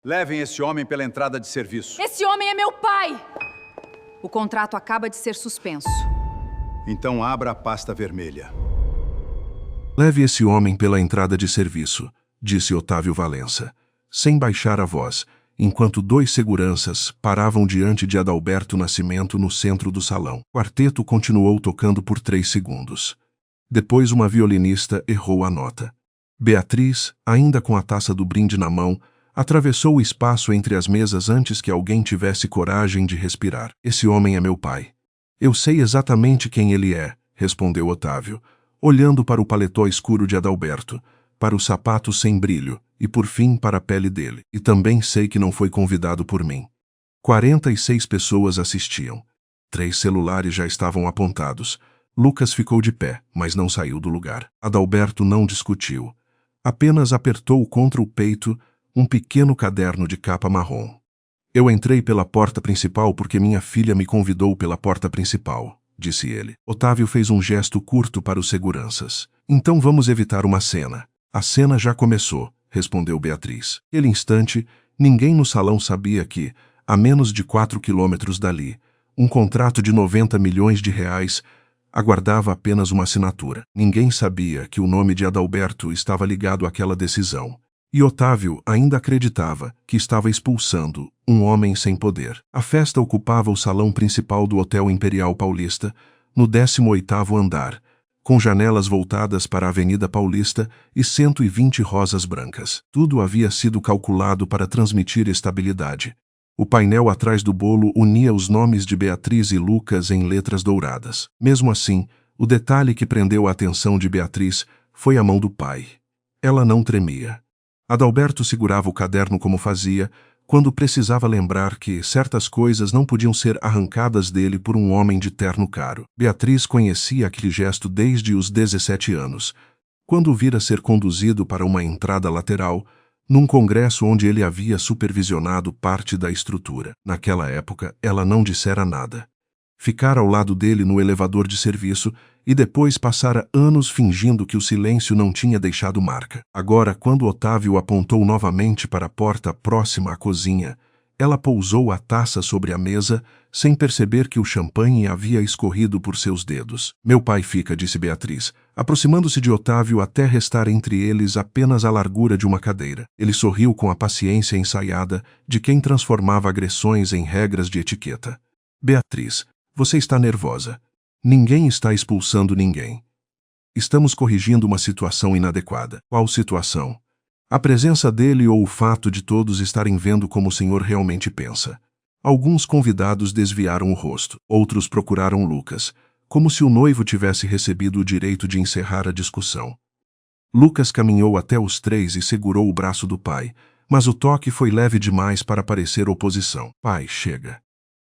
Levem esse homem pela entrada de serviço. Esse homem é meu pai! O contrato acaba de ser suspenso. Então abra a pasta vermelha. Leve esse homem pela entrada de serviço, disse Otávio Valença, sem baixar a voz, enquanto 2 seguranças paravam diante de Adalberto Nascimento no centro do salão. O quarteto continuou tocando por 3 segundos. Depois uma violinista errou a nota. Beatriz, ainda com a taça do brinde na mão, atravessou o espaço entre as mesas antes que alguém tivesse coragem de respirar. Esse homem é meu pai. Eu sei exatamente quem ele é, respondeu Otávio, olhando para o paletó escuro de Adalberto, para o sapato sem brilho e, por fim, para a pele dele. E também sei que não foi convidado por mim. 46 pessoas assistiam. 3 celulares já estavam apontados. Lucas ficou de pé, mas não saiu do lugar. Adalberto não discutiu. Apenas apertou contra o peito um pequeno caderno de capa marrom. Eu entrei pela porta principal porque minha filha me convidou pela porta principal, disse ele. Otávio fez um gesto curto para os seguranças. Então vamos evitar uma cena. A cena já começou, respondeu Beatriz. Naquele instante, ninguém no salão sabia que, a menos de 4 quilômetros dali, um contrato de 90 milhões de reais aguardava apenas uma assinatura. Ninguém sabia que o nome de Adalberto estava ligado àquela decisão. E Otávio ainda acreditava que estava expulsando um homem sem poder. A festa ocupava o salão principal do Hotel Imperial Paulista, no 18º andar, com janelas voltadas para a Avenida Paulista e 120 rosas brancas. Tudo havia sido calculado para transmitir estabilidade. O painel atrás do bolo unia os nomes de Beatriz e Lucas em letras douradas. Mesmo assim, o detalhe que prendeu a atenção de Beatriz foi a mão do pai. Ela não tremia. Adalberto segurava o caderno como fazia, quando precisava lembrar que certas coisas não podiam ser arrancadas dele por um homem de terno caro. Beatriz conhecia aquele gesto desde os 17 anos, quando o vira ser conduzido para uma entrada lateral, num congresso onde ele havia supervisionado parte da estrutura. Naquela época, ela não dissera nada. Ficara ao lado dele no elevador de serviço e depois passara anos fingindo que o silêncio não tinha deixado marca. Agora, quando Otávio apontou novamente para a porta próxima à cozinha, ela pousou a taça sobre a mesa, sem perceber que o champanhe havia escorrido por seus dedos. Meu pai fica, disse Beatriz, aproximando-se de Otávio até restar entre eles apenas a largura de uma cadeira. Ele sorriu com a paciência ensaiada de quem transformava agressões em regras de etiqueta. Beatriz, você está nervosa. Ninguém está expulsando ninguém. Estamos corrigindo uma situação inadequada. Qual situação? A presença dele ou o fato de todos estarem vendo como o senhor realmente pensa. Alguns convidados desviaram o rosto. Outros procuraram Lucas, como se o noivo tivesse recebido o direito de encerrar a discussão. Lucas caminhou até os 3 e segurou o braço do pai, mas o toque foi leve demais para parecer oposição. Pai, chega.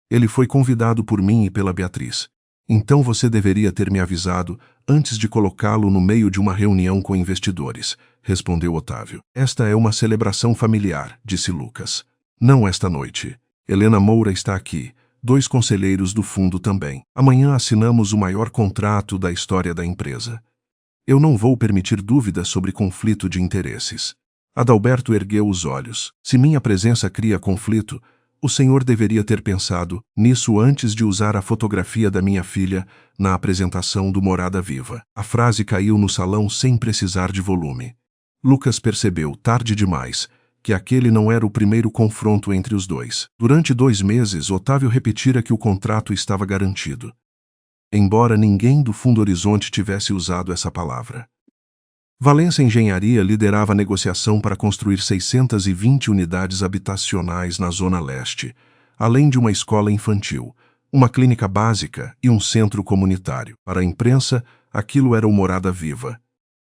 Ele foi convidado por mim e pela Beatriz. Então você deveria ter me avisado antes de colocá-lo no meio de uma reunião com investidores, respondeu Otávio. Esta é uma celebração familiar, disse Lucas. Não esta noite. Helena Moura está aqui, 2 conselheiros do fundo também. Amanhã assinamos o maior contrato da história da empresa. Eu não vou permitir dúvidas sobre conflito de interesses. Adalberto ergueu os olhos. Se minha presença cria conflito, o senhor deveria ter pensado nisso antes de usar a fotografia da minha filha na apresentação do Morada Viva. A frase caiu no salão sem precisar de volume. Lucas percebeu, tarde demais, que aquele não era o primeiro confronto entre os dois. Durante 2 meses, Otávio repetira que o contrato estava garantido, embora ninguém do Fundo Horizonte tivesse usado essa palavra. Valença Engenharia liderava a negociação para construir 620 unidades habitacionais na Zona Leste, além de uma escola infantil, uma clínica básica e um centro comunitário. Para a imprensa, aquilo era o Morada Viva.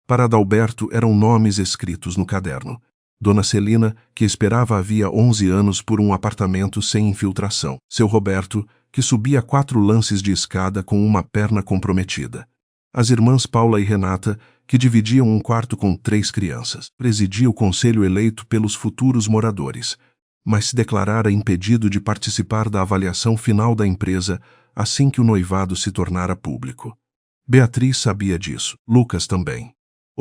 Para Adalberto, eram nomes escritos no caderno. Dona Celina, que esperava havia 11 anos por um apartamento sem infiltração. Seu Roberto, que subia 4 lances de escada com uma perna comprometida. As irmãs Paula e Renata, que dividiam um quarto com 3 crianças. Presidia o conselho eleito pelos futuros moradores, mas se declarara impedido de participar da avaliação final da empresa assim que o noivado se tornara público. Beatriz sabia disso, Lucas também.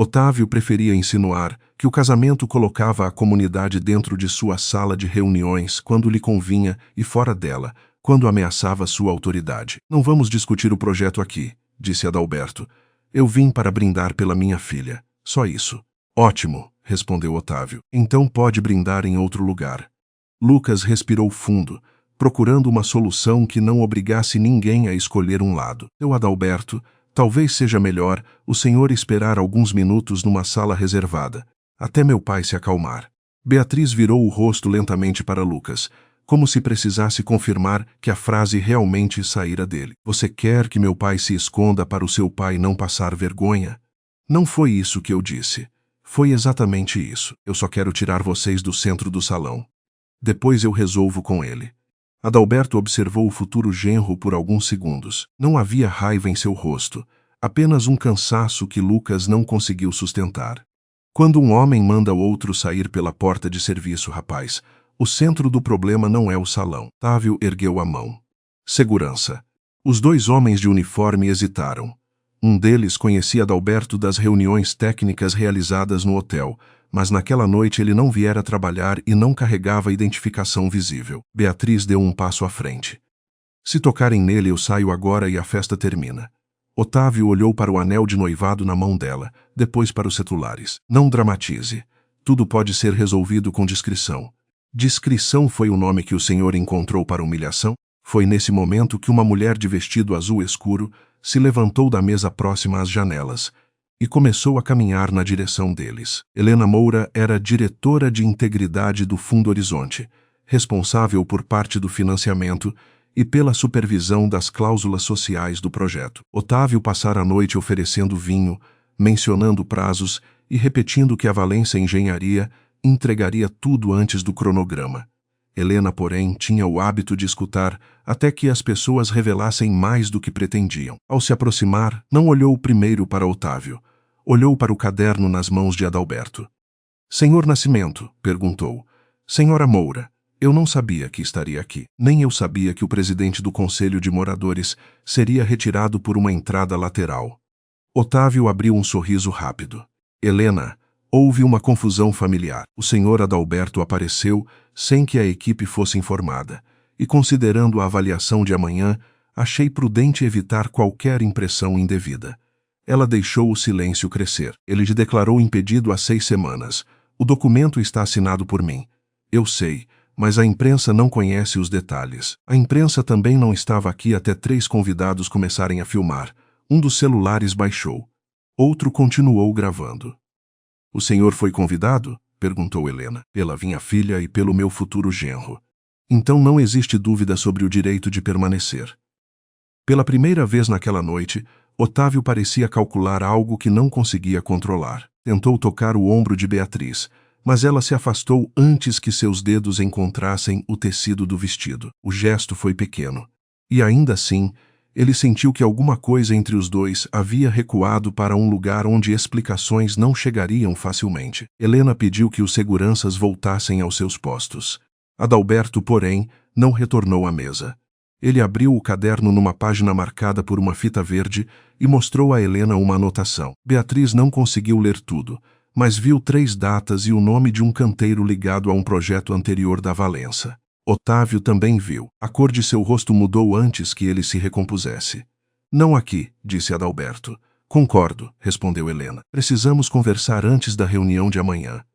Otávio preferia insinuar que o casamento colocava a comunidade dentro de sua sala de reuniões quando lhe convinha e fora dela, quando ameaçava sua autoridade. Não vamos discutir o projeto aqui, disse Adalberto. Eu vim para brindar pela minha filha. Só isso. Ótimo, respondeu Otávio. Então pode brindar em outro lugar. Lucas respirou fundo, procurando uma solução que não obrigasse ninguém a escolher um lado. Seu Adalberto, talvez seja melhor o senhor esperar alguns minutos numa sala reservada, até meu pai se acalmar. Beatriz virou o rosto lentamente para Lucas, como se precisasse confirmar que a frase realmente saíra dele. Você quer que meu pai se esconda para o seu pai não passar vergonha? Não foi isso que eu disse. Foi exatamente isso. Eu só quero tirar vocês do centro do salão. Depois eu resolvo com ele. Adalberto observou o futuro genro por alguns segundos. Não havia raiva em seu rosto, apenas um cansaço que Lucas não conseguiu sustentar. Quando um homem manda o outro sair pela porta de serviço, rapaz, o centro do problema não é o salão. Otávio ergueu a mão. Segurança. Os dois homens de uniforme hesitaram. Um deles conhecia Adalberto das reuniões técnicas realizadas no hotel, mas naquela noite ele não viera trabalhar e não carregava identificação visível. Beatriz deu um passo à frente. Se tocarem nele, eu saio agora e a festa termina. Otávio olhou para o anel de noivado na mão dela, depois para os celulares. Não dramatize. Tudo pode ser resolvido com discrição. Discrição foi o nome que o senhor encontrou para humilhação? Foi nesse momento que uma mulher de vestido azul escuro se levantou da mesa próxima às janelas e começou a caminhar na direção deles. Helena Moura era diretora de integridade do Fundo Horizonte, responsável por parte do financiamento e pela supervisão das cláusulas sociais do projeto. Otávio passara a noite oferecendo vinho, mencionando prazos e repetindo que a Valência Engenharia entregaria tudo antes do cronograma. Helena, porém, tinha o hábito de escutar até que as pessoas revelassem mais do que pretendiam. Ao se aproximar, não olhou primeiro para Otávio. Olhou para o caderno nas mãos de Adalberto. Senhor Nascimento, perguntou. Senhora Moura, eu não sabia que estaria aqui. Nem eu sabia que o presidente do Conselho de Moradores seria retirado por uma entrada lateral. Otávio abriu um sorriso rápido. Helena, houve uma confusão familiar. O senhor Adalberto apareceu sem que a equipe fosse informada, e considerando a avaliação de amanhã, achei prudente evitar qualquer impressão indevida. Ela deixou o silêncio crescer. Ele lhe declarou impedido há 6 semanas. O documento está assinado por mim. Eu sei, mas a imprensa não conhece os detalhes. A imprensa também não estava aqui até 3 convidados começarem a filmar. Um dos celulares baixou. Outro continuou gravando. O senhor foi convidado? Perguntou Helena. Pela minha filha e pelo meu futuro genro. Então não existe dúvida sobre o direito de permanecer. Pela primeira vez naquela noite, Otávio parecia calcular algo que não conseguia controlar. Tentou tocar o ombro de Beatriz, mas ela se afastou antes que seus dedos encontrassem o tecido do vestido. O gesto foi pequeno. E ainda assim, ele sentiu que alguma coisa entre os dois havia recuado para um lugar onde explicações não chegariam facilmente. Helena pediu que os seguranças voltassem aos seus postos. Adalberto, porém, não retornou à mesa. Ele abriu o caderno numa página marcada por uma fita verde e mostrou a Helena uma anotação. Beatriz não conseguiu ler tudo, mas viu 3 datas e o nome de um canteiro ligado a um projeto anterior da Valença. Otávio também viu. A cor de seu rosto mudou antes que ele se recompusesse. Não aqui, disse Adalberto. Concordo, respondeu Helena. Precisamos conversar antes da reunião de amanhã.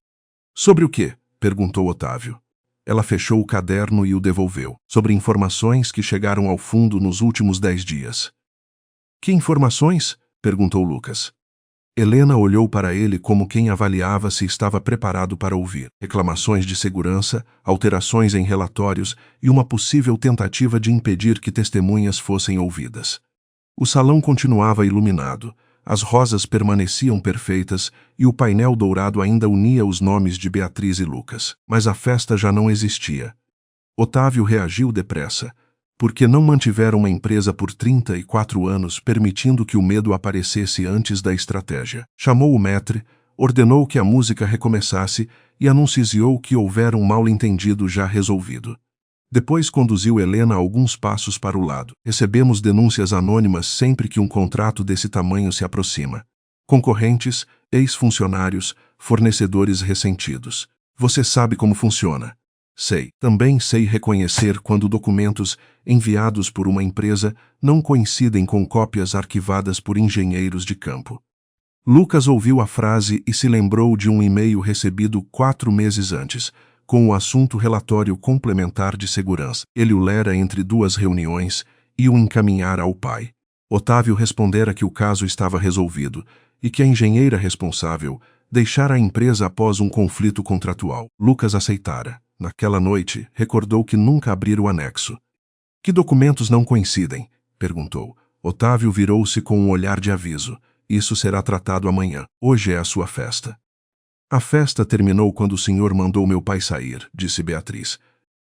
Sobre o quê? Perguntou Otávio. Ela fechou o caderno e o devolveu. Sobre informações que chegaram ao fundo nos últimos 10 dias. Que informações? Perguntou Lucas. Helena olhou para ele como quem avaliava se estava preparado para ouvir. Reclamações de segurança, alterações em relatórios e uma possível tentativa de impedir que testemunhas fossem ouvidas. O salão continuava iluminado, as rosas permaneciam perfeitas e o painel dourado ainda unia os nomes de Beatriz e Lucas. Mas a festa já não existia. Otávio reagiu depressa. Porque não mantiveram uma empresa por 34 anos, permitindo que o medo aparecesse antes da estratégia. Chamou o maître, ordenou que a música recomeçasse e anunciou que houvera um mal-entendido já resolvido. Depois conduziu Helena alguns passos para o lado. Recebemos denúncias anônimas sempre que um contrato desse tamanho se aproxima. Concorrentes, ex-funcionários, fornecedores ressentidos. Você sabe como funciona. Sei. Também sei reconhecer quando documentos enviados por uma empresa não coincidem com cópias arquivadas por engenheiros de campo. Lucas ouviu a frase e se lembrou de um e-mail recebido 4 meses antes, com o assunto relatório complementar de segurança. Ele o lera entre 2 reuniões e o encaminhara ao pai. Otávio respondera que o caso estava resolvido e que a engenheira responsável deixara a empresa após um conflito contratual. Lucas aceitara. Naquela noite, recordou que nunca abrira o anexo. Que documentos não coincidem? Perguntou. Otávio virou-se com um olhar de aviso. Isso será tratado amanhã. Hoje é a sua festa. A festa terminou quando o senhor mandou meu pai sair, disse Beatriz.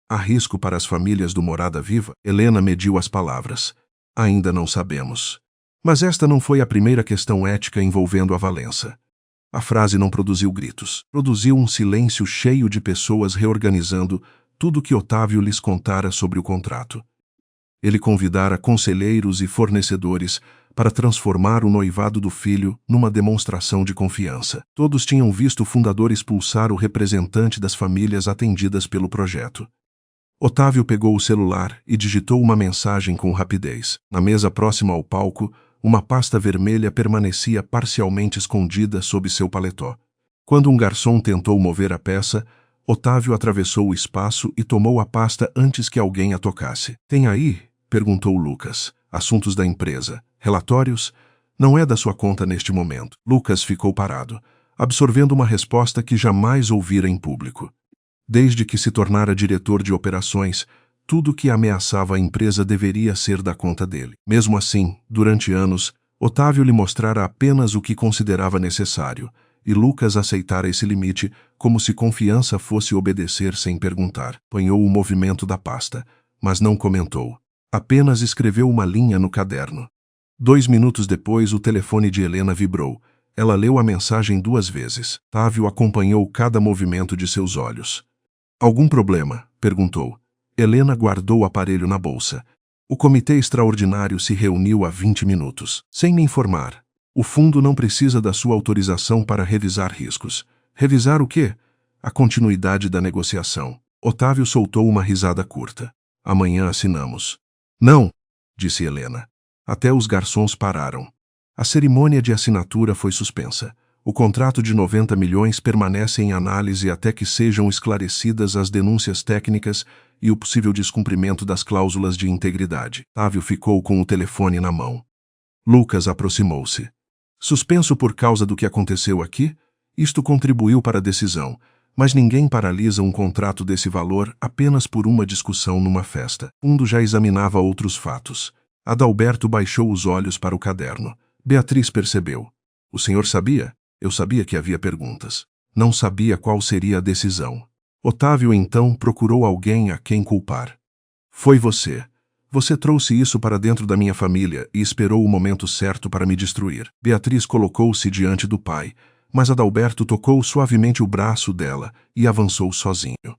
Há risco para as famílias do Morada Viva? Helena mediu as palavras. Ainda não sabemos. Mas esta não foi a primeira questão ética envolvendo a Valença. A frase não produziu gritos. Produziu um silêncio cheio de pessoas reorganizando tudo que Otávio lhes contara sobre o contrato. Ele convidara conselheiros e fornecedores para transformar o noivado do filho numa demonstração de confiança. Todos tinham visto o fundador expulsar o representante das famílias atendidas pelo projeto. Otávio pegou o celular e digitou uma mensagem com rapidez. Na mesa próxima ao palco, uma pasta vermelha permanecia parcialmente escondida sob seu paletó. Quando um garçom tentou mover a peça, Otávio atravessou o espaço e tomou a pasta antes que alguém a tocasse. Tem aí? Perguntou Lucas. Assuntos da empresa. Relatórios? Não é da sua conta neste momento. Lucas ficou parado, absorvendo uma resposta que jamais ouvira em público. Desde que se tornara diretor de operações, tudo que ameaçava a empresa deveria ser da conta dele. Mesmo assim, durante anos, Otávio lhe mostrara apenas o que considerava necessário, e Lucas aceitara esse limite como se confiança fosse obedecer sem perguntar. Apanhou o movimento da pasta, mas não comentou. Apenas escreveu uma linha no caderno. 2 minutos depois, o telefone de Helena vibrou. Ela leu a mensagem 2 vezes. Otávio acompanhou cada movimento de seus olhos. Algum problema? Perguntou. Helena guardou o aparelho na bolsa. O comitê extraordinário se reuniu há 20 minutos. Sem me informar. O fundo não precisa da sua autorização para revisar riscos. Revisar o quê? A continuidade da negociação. Otávio soltou uma risada curta. Amanhã assinamos. Não, disse Helena. Até os garçons pararam. A cerimônia de assinatura foi suspensa. O contrato de 90 milhões permanece em análise até que sejam esclarecidas as denúncias técnicas e o possível descumprimento das cláusulas de integridade. Otávio ficou com o telefone na mão. Lucas aproximou-se. Suspenso por causa do que aconteceu aqui? Isto contribuiu para a decisão, mas ninguém paralisa um contrato desse valor apenas por uma discussão numa festa. O fundo já examinava outros fatos. Adalberto baixou os olhos para o caderno. Beatriz percebeu. O senhor sabia? Eu sabia que havia perguntas. Não sabia qual seria a decisão. Otávio então procurou alguém a quem culpar. Foi você. Você trouxe isso para dentro da minha família e esperou o momento certo para me destruir. Beatriz colocou-se diante do pai, mas Adalberto tocou suavemente o braço dela e avançou sozinho.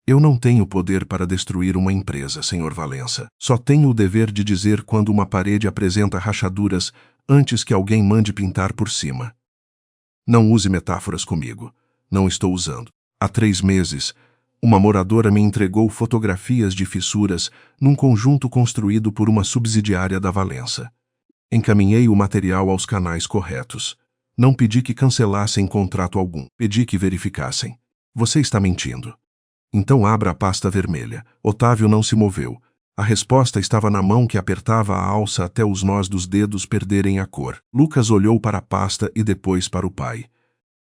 Eu não tenho poder para destruir uma empresa, Sr. Valença. Só tenho o dever de dizer quando uma parede apresenta rachaduras antes que alguém mande pintar por cima. Não use metáforas comigo. Não estou usando. Há 3 meses, uma moradora me entregou fotografias de fissuras num conjunto construído por uma subsidiária da Valença. Encaminhei o material aos canais corretos. Não pedi que cancelassem contrato algum. Pedi que verificassem. Você está mentindo. Então abra a pasta vermelha. Otávio não se moveu. A resposta estava na mão que apertava a alça até os nós dos dedos perderem a cor. Lucas olhou para a pasta e depois para o pai.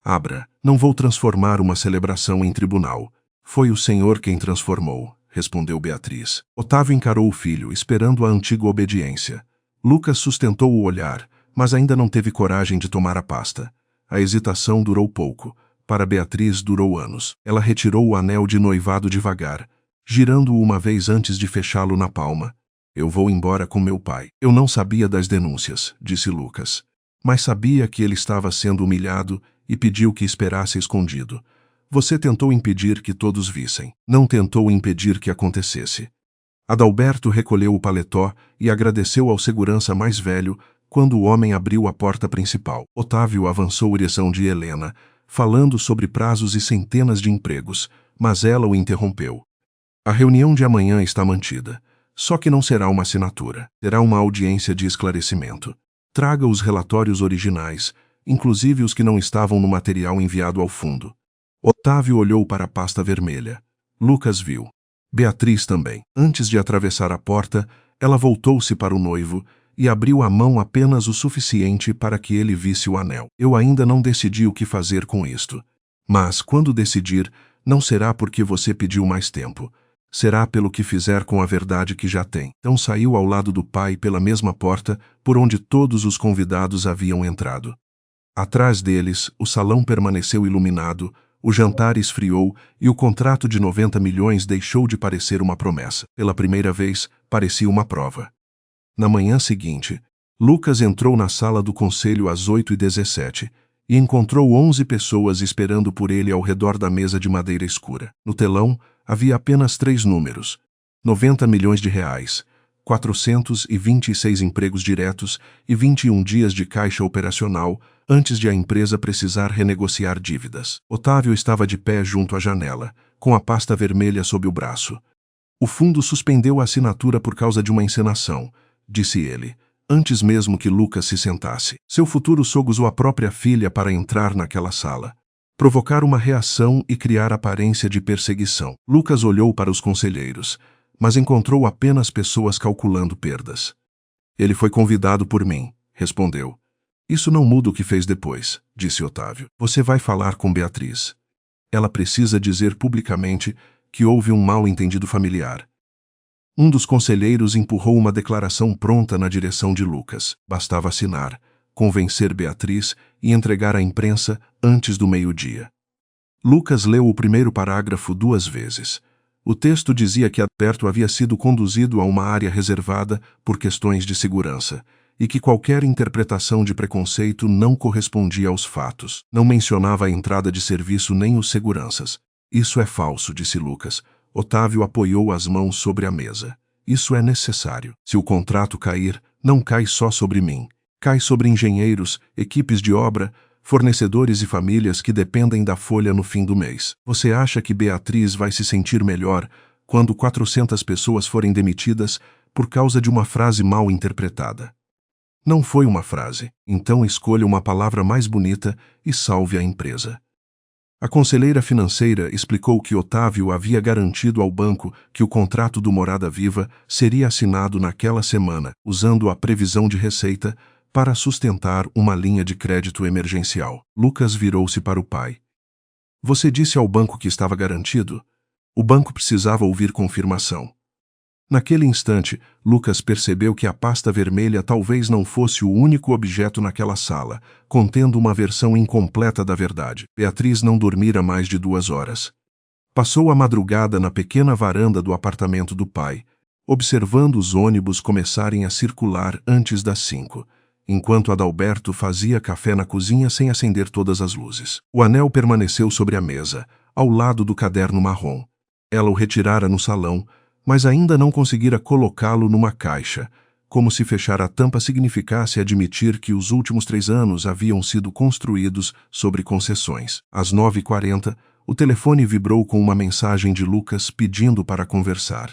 Abra. Não vou transformar uma celebração em tribunal. Foi o senhor quem transformou, respondeu Beatriz. Otávio encarou o filho, esperando a antiga obediência. Lucas sustentou o olhar, mas ainda não teve coragem de tomar a pasta. A hesitação durou pouco. Para Beatriz durou anos. Ela retirou o anel de noivado devagar, girando-o uma vez antes de fechá-lo na palma. Eu vou embora com meu pai. Eu não sabia das denúncias, disse Lucas. Mas sabia que ele estava sendo humilhado e pediu que esperasse escondido. Você tentou impedir que todos vissem. Não tentou impedir que acontecesse. Adalberto recolheu o paletó e agradeceu ao segurança mais velho quando o homem abriu a porta principal. Otávio avançou em direção de Helena, falando sobre prazos e centenas de empregos, mas ela o interrompeu. A reunião de amanhã está mantida. Só que não será uma assinatura. Será uma audiência de esclarecimento. Traga os relatórios originais, inclusive os que não estavam no material enviado ao fundo. Otávio olhou para a pasta vermelha. Lucas viu. Beatriz também. Antes de atravessar a porta, ela voltou-se para o noivo e abriu a mão apenas o suficiente para que ele visse o anel. Eu ainda não decidi o que fazer com isto. Mas, quando decidir, não será porque você pediu mais tempo. Será pelo que fizer com a verdade que já tem. Então saiu ao lado do pai pela mesma porta por onde todos os convidados haviam entrado. Atrás deles, o salão permaneceu iluminado, o jantar esfriou e o contrato de 90 milhões deixou de parecer uma promessa. Pela primeira vez, parecia uma prova. Na manhã seguinte, Lucas entrou na sala do conselho às 8h17 e encontrou 11 pessoas esperando por ele ao redor da mesa de madeira escura. No telão, havia apenas 3 números: 90 milhões de reais, 426 empregos diretos e 21 dias de caixa operacional antes de a empresa precisar renegociar dívidas. Otávio estava de pé junto à janela, com a pasta vermelha sob o braço. O fundo suspendeu a assinatura por causa de uma encenação, disse ele, antes mesmo que Lucas se sentasse. Seu futuro sogro usou a própria filha para entrar naquela sala, provocar uma reação e criar aparência de perseguição. Lucas olhou para os conselheiros, mas encontrou apenas pessoas calculando perdas. Ele foi convidado por mim, respondeu. Isso não muda o que fez depois, disse Otávio. Você vai falar com Beatriz. Ela precisa dizer publicamente que houve um mal-entendido familiar. Um dos conselheiros empurrou uma declaração pronta na direção de Lucas. Bastava assinar, convencer Beatriz e entregar à imprensa antes do meio-dia. Lucas leu o primeiro parágrafo 2 vezes. O texto dizia que Adalberto havia sido conduzido a uma área reservada por questões de segurança e que qualquer interpretação de preconceito não correspondia aos fatos. Não mencionava a entrada de serviço nem os seguranças. Isso é falso, disse Lucas. Otávio apoiou as mãos sobre a mesa. Isso é necessário. Se o contrato cair, não cai só sobre mim. Cai sobre engenheiros, equipes de obra, fornecedores e famílias que dependem da folha no fim do mês. Você acha que Beatriz vai se sentir melhor quando 400 pessoas forem demitidas por causa de uma frase mal interpretada? Não foi uma frase. Então escolha uma palavra mais bonita e salve a empresa. A conselheira financeira explicou que Otávio havia garantido ao banco que o contrato do Morada Viva seria assinado naquela semana, usando a previsão de receita para sustentar uma linha de crédito emergencial. Lucas virou-se para o pai. Você disse ao banco que estava garantido? O banco precisava ouvir confirmação. Naquele instante, Lucas percebeu que a pasta vermelha talvez não fosse o único objeto naquela sala, contendo uma versão incompleta da verdade. Beatriz não dormira mais de 2 horas. Passou a madrugada na pequena varanda do apartamento do pai, observando os ônibus começarem a circular antes das 5, enquanto Adalberto fazia café na cozinha sem acender todas as luzes. O anel permaneceu sobre a mesa, ao lado do caderno marrom. Ela o retirara no salão, mas ainda não conseguira colocá-lo numa caixa, como se fechar a tampa significasse admitir que os últimos 3 anos haviam sido construídos sobre concessões. Às 9h40, o telefone vibrou com uma mensagem de Lucas pedindo para conversar.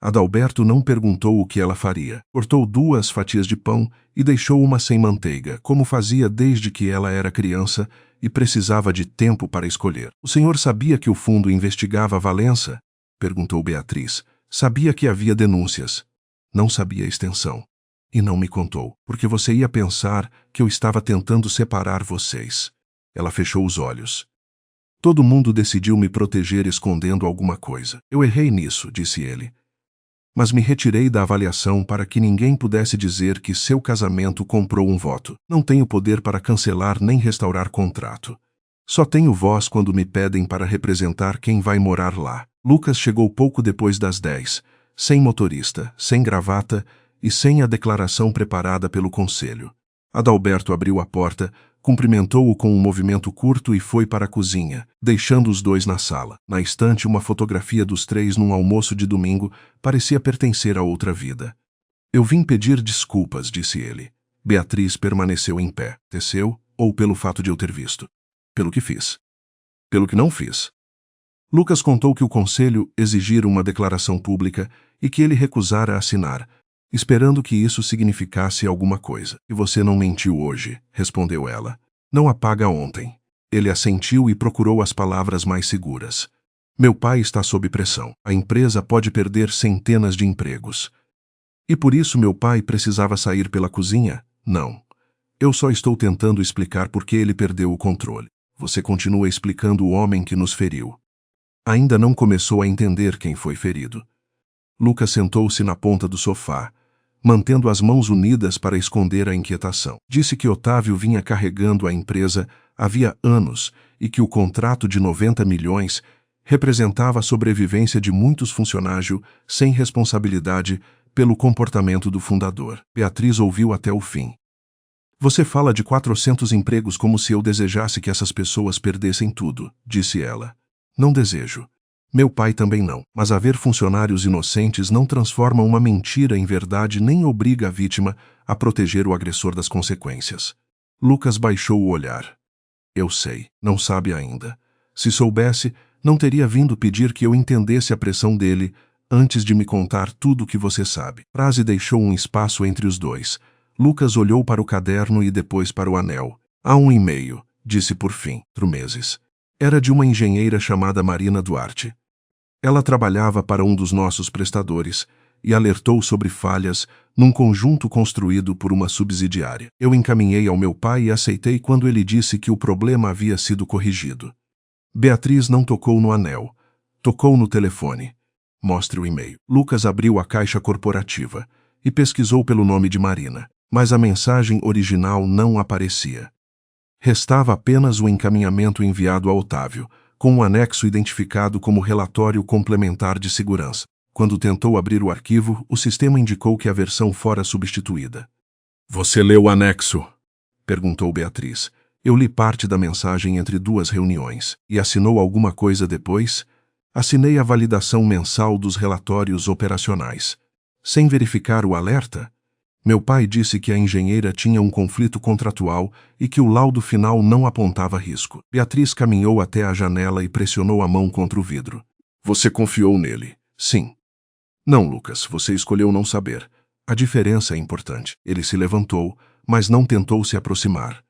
Adalberto não perguntou o que ela faria. Cortou 2 fatias de pão e deixou uma sem manteiga, como fazia desde que ela era criança e precisava de tempo para escolher. O senhor sabia que o fundo investigava Valença? Perguntou Beatriz. Sabia que havia denúncias. Não sabia a extensão. E não me contou, porque você ia pensar que eu estava tentando separar vocês. Ela fechou os olhos. Todo mundo decidiu me proteger escondendo alguma coisa. Eu errei nisso, disse ele. Mas me retirei da avaliação para que ninguém pudesse dizer que seu casamento comprou um voto. Não tenho poder para cancelar nem restaurar contrato. Só tenho voz quando me pedem para representar quem vai morar lá. Lucas chegou pouco depois das 10, sem motorista, sem gravata e sem a declaração preparada pelo conselho. Adalberto abriu a porta, cumprimentou-o com um movimento curto e foi para a cozinha, deixando os 2 na sala. Na estante, uma fotografia dos 3 num almoço de domingo parecia pertencer a outra vida. Eu vim pedir desculpas, disse ele. Beatriz permaneceu em pé. Teceu, ou pelo fato de eu ter visto? Pelo que fiz. Pelo que não fiz. Lucas contou que o conselho exigira uma declaração pública e que ele recusara assinar, esperando que isso significasse alguma coisa. E você não mentiu hoje, respondeu ela. Não apaga ontem. Ele assentiu e procurou as palavras mais seguras. Meu pai está sob pressão. A empresa pode perder centenas de empregos. E por isso meu pai precisava sair pela cozinha? Não. Eu só estou tentando explicar por que ele perdeu o controle. Você continua explicando o homem que nos feriu. Ainda não começou a entender quem foi ferido. Lucas sentou-se na ponta do sofá, mantendo as mãos unidas para esconder a inquietação. Disse que Otávio vinha carregando a empresa havia anos e que o contrato de 90 milhões representava a sobrevivência de muitos funcionários sem responsabilidade pelo comportamento do fundador. Beatriz ouviu até o fim. Você fala de 400 empregos como se eu desejasse que essas pessoas perdessem tudo, disse ela. Não desejo. Meu pai também não. Mas haver funcionários inocentes não transforma uma mentira em verdade nem obriga a vítima a proteger o agressor das consequências. Lucas baixou o olhar. Eu sei, não sabe ainda. Se soubesse, não teria vindo pedir que eu entendesse a pressão dele antes de me contar tudo o que você sabe. A frase deixou um espaço entre os dois. Lucas olhou para o caderno e depois para o anel. Há 1,5, disse por fim. 4 meses. Era de uma engenheira chamada Marina Duarte. Ela trabalhava para um dos nossos prestadores e alertou sobre falhas num conjunto construído por uma subsidiária. Eu encaminhei ao meu pai e aceitei quando ele disse que o problema havia sido corrigido. Beatriz não tocou no anel. Tocou no telefone. Mostre o e-mail. Lucas abriu a caixa corporativa e pesquisou pelo nome de Marina, mas a mensagem original não aparecia. Restava apenas o encaminhamento enviado a Otávio, com um anexo identificado como relatório complementar de segurança. Quando tentou abrir o arquivo, o sistema indicou que a versão fora substituída. Você leu o anexo? Perguntou Beatriz. Eu li parte da mensagem entre 2 reuniões. E assinou alguma coisa depois? Assinei a validação mensal dos relatórios operacionais. Sem verificar o alerta? Meu pai disse que a engenheira tinha um conflito contratual e que o laudo final não apontava risco. Beatriz caminhou até a janela e pressionou a mão contra o vidro. Você confiou nele? Sim. Não, Lucas, você escolheu não saber. A diferença é importante. Ele se levantou, mas não tentou se aproximar.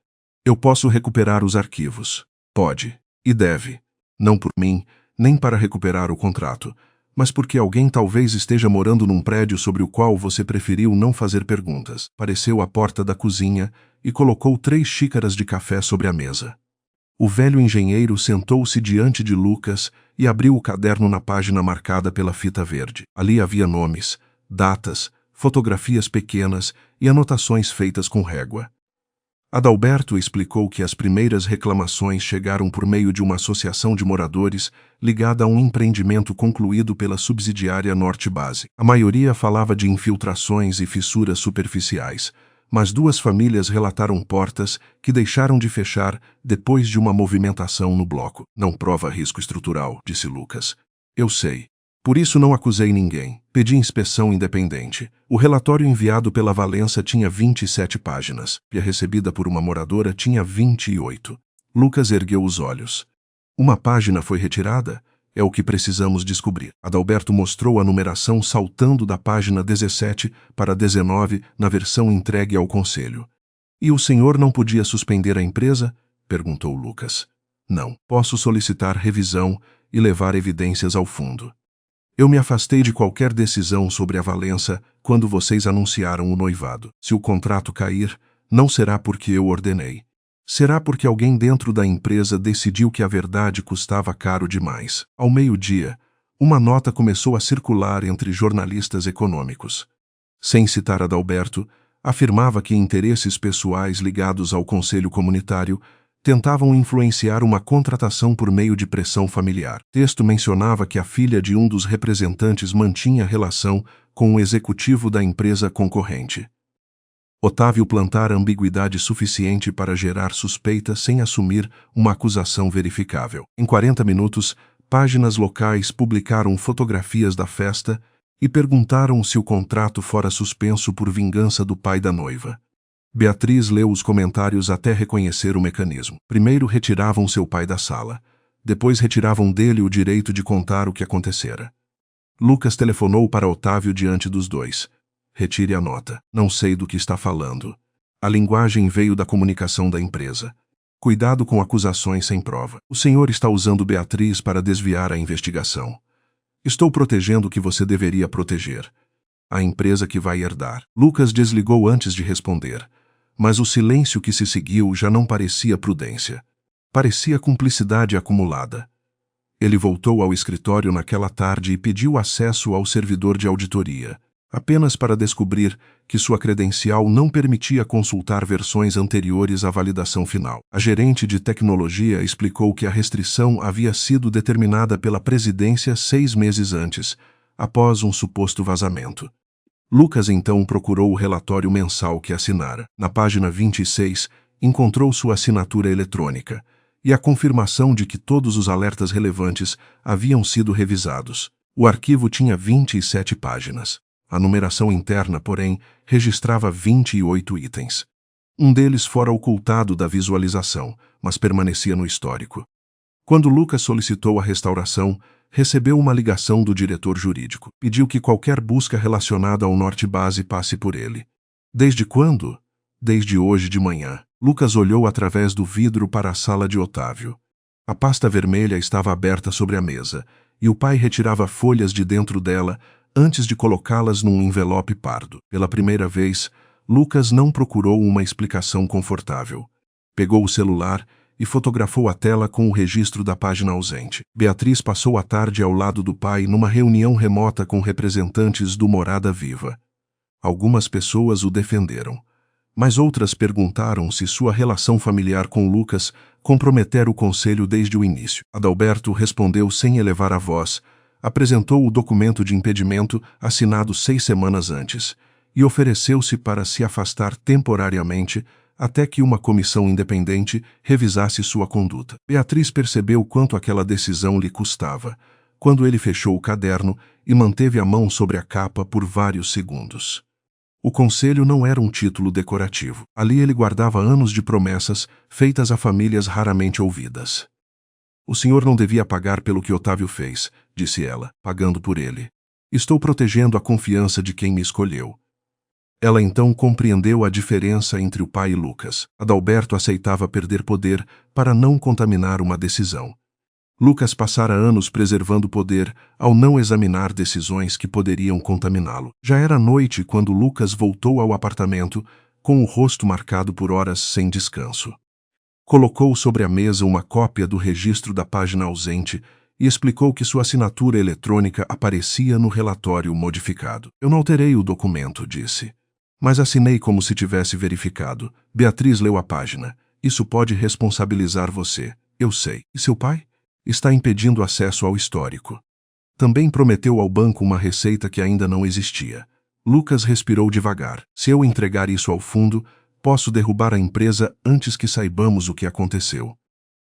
Eu posso recuperar os arquivos. Pode. E deve. Não por mim, nem para recuperar o contrato, mas porque alguém talvez esteja morando num prédio sobre o qual você preferiu não fazer perguntas. Apareceu à porta da cozinha e colocou 3 xícaras de café sobre a mesa. O velho engenheiro sentou-se diante de Lucas e abriu o caderno na página marcada pela fita verde. Ali havia nomes, datas, fotografias pequenas e anotações feitas com régua. Adalberto explicou que as primeiras reclamações chegaram por meio de uma associação de moradores ligada a um empreendimento concluído pela subsidiária Norte Base. A maioria falava de infiltrações e fissuras superficiais, mas 2 famílias relataram portas que deixaram de fechar depois de uma movimentação no bloco. Não prova risco estrutural, disse Lucas. Eu sei. Por isso não acusei ninguém. Pedi inspeção independente. O relatório enviado pela Valença tinha 27 páginas, e a recebida por uma moradora tinha 28. Lucas ergueu os olhos. Uma página foi retirada? É o que precisamos descobrir. Adalberto mostrou a numeração saltando da página 17 para 19 na versão entregue ao conselho. E o senhor não podia suspender a empresa? Perguntou Lucas. Não. Posso solicitar revisão e levar evidências ao fundo. Eu me afastei de qualquer decisão sobre a Valença quando vocês anunciaram o noivado. Se o contrato cair, não será porque eu ordenei. Será porque alguém dentro da empresa decidiu que a verdade custava caro demais. Ao meio-dia, uma nota começou a circular entre jornalistas econômicos. Sem citar Adalberto, afirmava que interesses pessoais ligados ao conselho comunitário tentavam influenciar uma contratação por meio de pressão familiar. O texto mencionava que a filha de um dos representantes mantinha relação com o executivo da empresa concorrente. Otávio plantara ambiguidade suficiente para gerar suspeita sem assumir uma acusação verificável. Em 40 minutos, páginas locais publicaram fotografias da festa e perguntaram se o contrato fora suspenso por vingança do pai da noiva. Beatriz leu os comentários até reconhecer o mecanismo. Primeiro retiravam seu pai da sala. Depois retiravam dele o direito de contar o que acontecera. Lucas telefonou para Otávio diante dos dois. Retire a nota. Não sei do que está falando. A linguagem veio da comunicação da empresa. Cuidado com acusações sem prova. O senhor está usando Beatriz para desviar a investigação. Estou protegendo o que você deveria proteger. A empresa que vai herdar. Lucas desligou antes de responder. Mas o silêncio que se seguiu já não parecia prudência. Parecia cumplicidade acumulada. Ele voltou ao escritório naquela tarde e pediu acesso ao servidor de auditoria, apenas para descobrir que sua credencial não permitia consultar versões anteriores à validação final. A gerente de tecnologia explicou que a restrição havia sido determinada pela presidência 6 meses antes, após um suposto vazamento. Lucas então procurou o relatório mensal que assinara. Na página 26, encontrou sua assinatura eletrônica e a confirmação de que todos os alertas relevantes haviam sido revisados. O arquivo tinha 27 páginas. A numeração interna, porém, registrava 28 itens. Um deles fora ocultado da visualização, mas permanecia no histórico. Quando Lucas solicitou a restauração, recebeu uma ligação do diretor jurídico. Pediu que qualquer busca relacionada ao Norte Base passe por ele. Desde quando? Desde hoje de manhã. Lucas olhou através do vidro para a sala de Otávio. A pasta vermelha estava aberta sobre a mesa, e o pai retirava folhas de dentro dela antes de colocá-las num envelope pardo. Pela primeira vez, Lucas não procurou uma explicação confortável. Pegou o celular e fotografou a tela com o registro da página ausente. Beatriz passou a tarde ao lado do pai numa reunião remota com representantes do Morada Viva. Algumas pessoas o defenderam, mas outras perguntaram se sua relação familiar com Lucas comprometera o conselho desde o início. Adalberto respondeu sem elevar a voz, apresentou o documento de impedimento assinado 6 semanas antes e ofereceu-se para se afastar temporariamente até que uma comissão independente revisasse sua conduta. Beatriz percebeu quanto aquela decisão lhe custava, quando ele fechou o caderno e manteve a mão sobre a capa por vários segundos. O conselho não era um título decorativo. Ali ele guardava anos de promessas feitas a famílias raramente ouvidas. O senhor não devia pagar pelo que Otávio fez, disse ela, pagando por ele. Estou protegendo a confiança de quem me escolheu. Ela então compreendeu a diferença entre o pai e Lucas. Adalberto aceitava perder poder para não contaminar uma decisão. Lucas passara anos preservando poder ao não examinar decisões que poderiam contaminá-lo. Já era noite quando Lucas voltou ao apartamento com o rosto marcado por horas sem descanso. Colocou sobre a mesa uma cópia do registro da página ausente e explicou que sua assinatura eletrônica aparecia no relatório modificado. Eu não alterei o documento, disse. Mas assinei como se tivesse verificado. Beatriz leu a página. Isso pode responsabilizar você. Eu sei. E seu pai? Está impedindo acesso ao histórico. Também prometeu ao banco uma receita que ainda não existia. Lucas respirou devagar. Se eu entregar isso ao fundo, posso derrubar a empresa antes que saibamos o que aconteceu.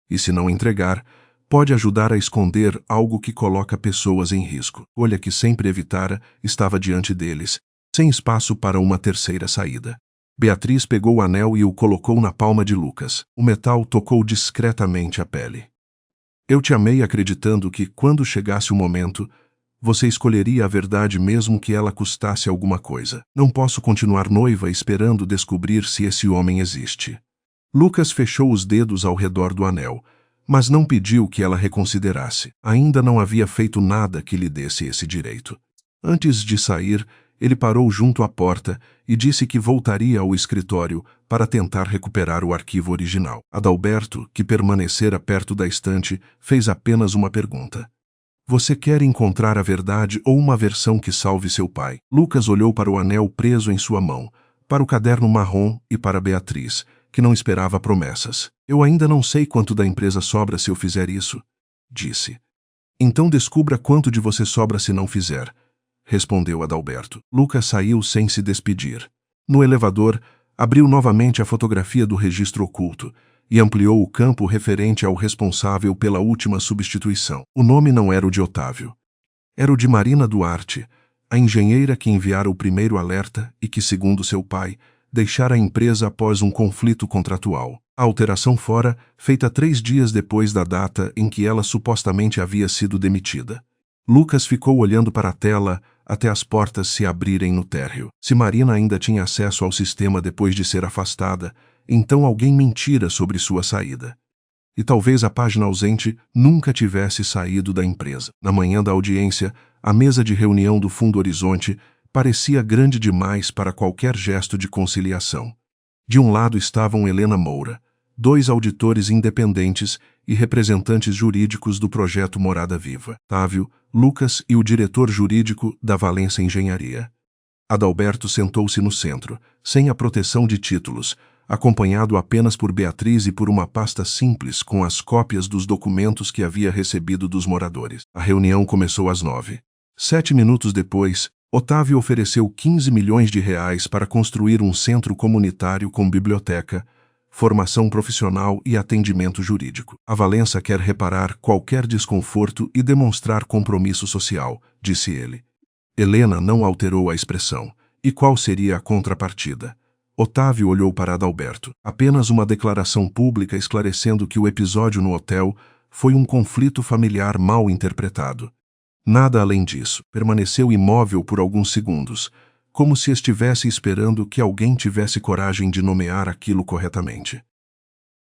E se não entregar, pode ajudar a esconder algo que coloca pessoas em risco. A escolha que sempre evitara estava diante deles, sem espaço para uma terceira saída. Beatriz pegou o anel e o colocou na palma de Lucas. O metal tocou discretamente a pele. Eu te amei acreditando que, quando chegasse o momento, você escolheria a verdade mesmo que ela custasse alguma coisa. Não posso continuar noiva esperando descobrir se esse homem existe. Lucas fechou os dedos ao redor do anel, mas não pediu que ela reconsiderasse. Ainda não havia feito nada que lhe desse esse direito. Antes de sair, ele parou junto à porta e disse que voltaria ao escritório para tentar recuperar o arquivo original. Adalberto, que permanecera perto da estante, fez apenas uma pergunta. Você quer encontrar a verdade ou uma versão que salve seu pai? Lucas olhou para o anel preso em sua mão, para o caderno marrom e para Beatriz, que não esperava promessas. Eu ainda não sei quanto da empresa sobra se eu fizer isso, disse. Então descubra quanto de você sobra se não fizer, respondeu Adalberto. Lucas saiu sem se despedir. No elevador, abriu novamente a fotografia do registro oculto e ampliou o campo referente ao responsável pela última substituição. O nome não era o de Otávio. Era o de Marina Duarte, a engenheira que enviara o primeiro alerta e que, segundo seu pai, deixara a empresa após um conflito contratual. A alteração fora feita 3 dias depois da data em que ela supostamente havia sido demitida. Lucas ficou olhando para a tela até as portas se abrirem no térreo. Se Marina ainda tinha acesso ao sistema depois de ser afastada, então alguém mentira sobre sua saída. E talvez a página ausente nunca tivesse saído da empresa. Na manhã da audiência, a mesa de reunião do Fundo Horizonte parecia grande demais para qualquer gesto de conciliação. De um lado estavam Helena Moura, 2 auditores independentes e representantes jurídicos do projeto Morada Viva, Otávio, Lucas e o diretor jurídico da Valença Engenharia. Adalberto sentou-se no centro, sem a proteção de títulos, acompanhado apenas por Beatriz e por uma pasta simples com as cópias dos documentos que havia recebido dos moradores. A reunião começou às 9. 7 minutos depois, Otávio ofereceu 15 milhões de reais para construir um centro comunitário com biblioteca, formação profissional e atendimento jurídico. A Valença quer reparar qualquer desconforto e demonstrar compromisso social, disse ele. Helena não alterou a expressão. E qual seria a contrapartida? Otávio olhou para Adalberto. Apenas uma declaração pública esclarecendo que o episódio no hotel foi um conflito familiar mal interpretado. Nada além disso. Permaneceu imóvel por alguns segundos, como se estivesse esperando que alguém tivesse coragem de nomear aquilo corretamente.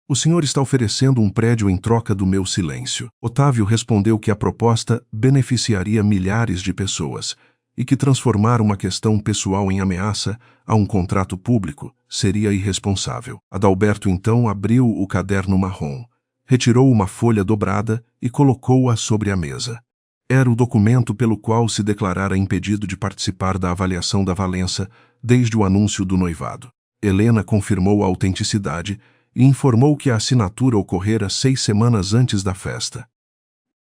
O senhor está oferecendo um prédio em troca do meu silêncio. Otávio respondeu que a proposta beneficiaria milhares de pessoas e que transformar uma questão pessoal em ameaça a um contrato público seria irresponsável. Adalberto então abriu o caderno marrom, retirou uma folha dobrada e colocou-a sobre a mesa. Era o documento pelo qual se declarara impedido de participar da avaliação da Valença desde o anúncio do noivado. Helena confirmou a autenticidade e informou que a assinatura ocorrera 6 semanas antes da festa.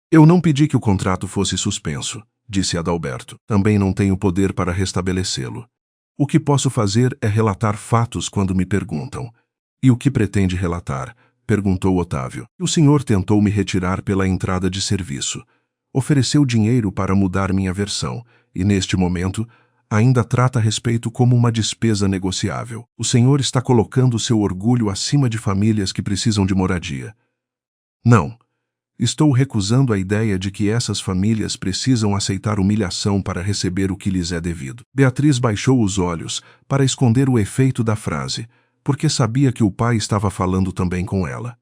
Eu não pedi que o contrato fosse suspenso, disse Adalberto. Também não tenho poder para restabelecê-lo. O que posso fazer é relatar fatos quando me perguntam. E o que pretende relatar? Perguntou Otávio. O senhor tentou me retirar pela entrada de serviço. Ofereceu dinheiro para mudar minha versão, e neste momento, ainda trata a respeito como uma despesa negociável. O senhor está colocando seu orgulho acima de famílias que precisam de moradia. Não. Estou recusando a ideia de que essas famílias precisam aceitar humilhação para receber o que lhes é devido. Beatriz baixou os olhos para esconder o efeito da frase, porque sabia que o pai estava falando também com ela.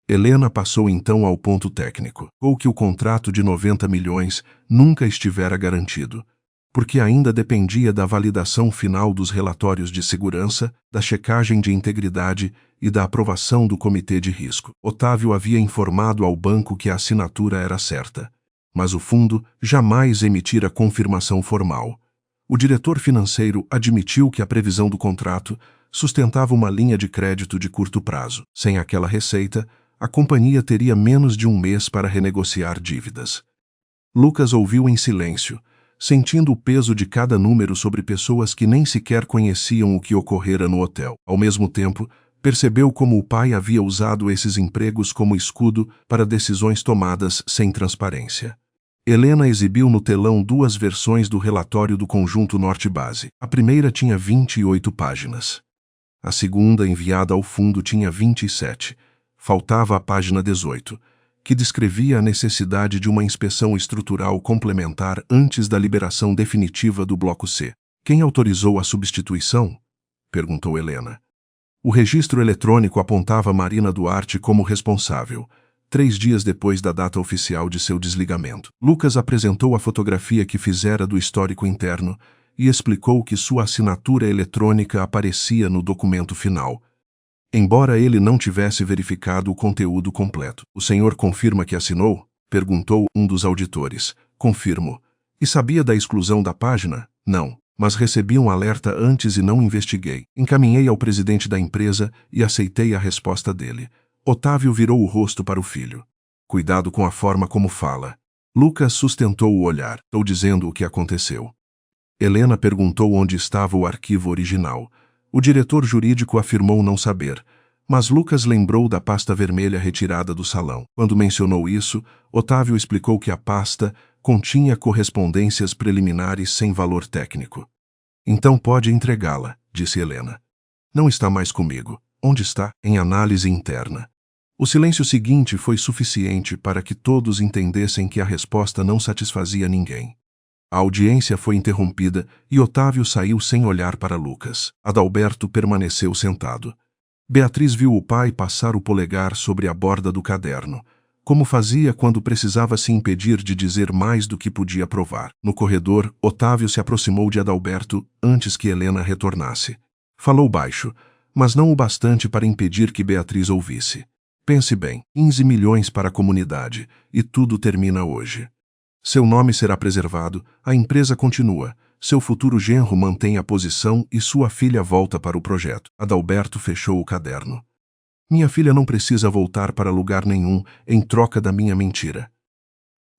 Helena passou então ao ponto técnico, ou que o contrato de 90 milhões nunca estivera garantido, porque ainda dependia da validação final dos relatórios de segurança, da checagem de integridade e da aprovação do comitê de risco. Otávio havia informado ao banco que a assinatura era certa, mas o fundo jamais emitira confirmação formal. O diretor financeiro admitiu que a previsão do contrato sustentava uma linha de crédito de curto prazo. Sem aquela receita, a companhia teria menos de um mês para renegociar dívidas. Lucas ouviu em silêncio, sentindo o peso de cada número sobre pessoas que nem sequer conheciam o que ocorrera no hotel. Ao mesmo tempo, percebeu como o pai havia usado esses empregos como escudo para decisões tomadas sem transparência. Helena exibiu no telão 2 versões do relatório do Conjunto Norte Base. A primeira tinha 28 páginas. A segunda, enviada ao fundo, tinha 27. Faltava a página 18, que descrevia a necessidade de uma inspeção estrutural complementar antes da liberação definitiva do Bloco C. Quem autorizou a substituição? Perguntou Helena. O registro eletrônico apontava Marina Duarte como responsável, 3 dias depois da data oficial de seu desligamento. Lucas apresentou a fotografia que fizera do histórico interno e explicou que sua assinatura eletrônica aparecia no documento final, embora ele não tivesse verificado o conteúdo completo. O senhor confirma que assinou? Perguntou um dos auditores. Confirmo. E sabia da exclusão da página? Não. Mas recebi um alerta antes e não investiguei. Encaminhei ao presidente da empresa e aceitei a resposta dele. Otávio virou o rosto para o filho. Cuidado com a forma como fala. Lucas sustentou o olhar. Estou dizendo o que aconteceu. Helena perguntou onde estava o arquivo original. O diretor jurídico afirmou não saber, mas Lucas lembrou da pasta vermelha retirada do salão. Quando mencionou isso, Otávio explicou que a pasta continha correspondências preliminares sem valor técnico. Então pode entregá-la, disse Helena. Não está mais comigo. Onde está? Em análise interna. O silêncio seguinte foi suficiente para que todos entendessem que a resposta não satisfazia ninguém. A audiência foi interrompida e Otávio saiu sem olhar para Lucas. Adalberto permaneceu sentado. Beatriz viu o pai passar o polegar sobre a borda do caderno, como fazia quando precisava se impedir de dizer mais do que podia provar. No corredor, Otávio se aproximou de Adalberto antes que Helena retornasse. Falou baixo, mas não o bastante para impedir que Beatriz ouvisse. Pense bem, 15 milhões para a comunidade, e tudo termina hoje. Seu nome será preservado, a empresa continua, seu futuro genro mantém a posição e sua filha volta para o projeto. Adalberto fechou o caderno. Minha filha não precisa voltar para lugar nenhum em troca da minha mentira.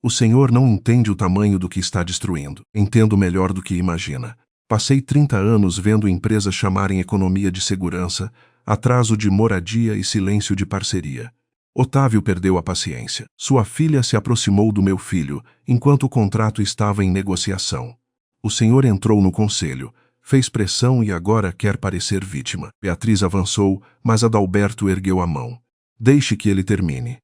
O senhor não entende o tamanho do que está destruindo. Entendo melhor do que imagina. Passei 30 anos vendo empresas chamarem economia de segurança, atraso de moradia e silêncio de parceria. Otávio perdeu a paciência. Sua filha se aproximou do meu filho, enquanto o contrato estava em negociação. O senhor entrou no conselho, fez pressão e agora quer parecer vítima. Beatriz avançou, mas Adalberto ergueu a mão. Deixe que ele termine.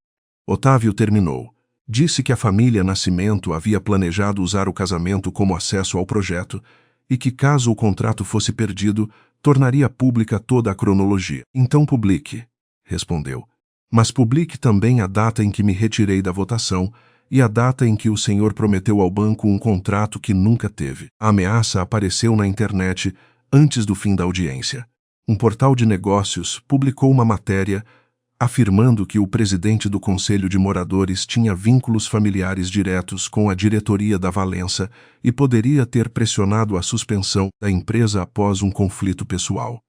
Otávio terminou. Disse que a família Nascimento havia planejado usar o casamento como acesso ao projeto e que, caso o contrato fosse perdido, tornaria pública toda a cronologia. Então publique, respondeu. Mas publique também a data em que me retirei da votação e a data em que o senhor prometeu ao banco um contrato que nunca teve. A ameaça apareceu na internet antes do fim da audiência. Um portal de negócios publicou uma matéria afirmando que o presidente do Conselho de Moradores tinha vínculos familiares diretos com a diretoria da Valença e poderia ter pressionado a suspensão da empresa após um conflito pessoal.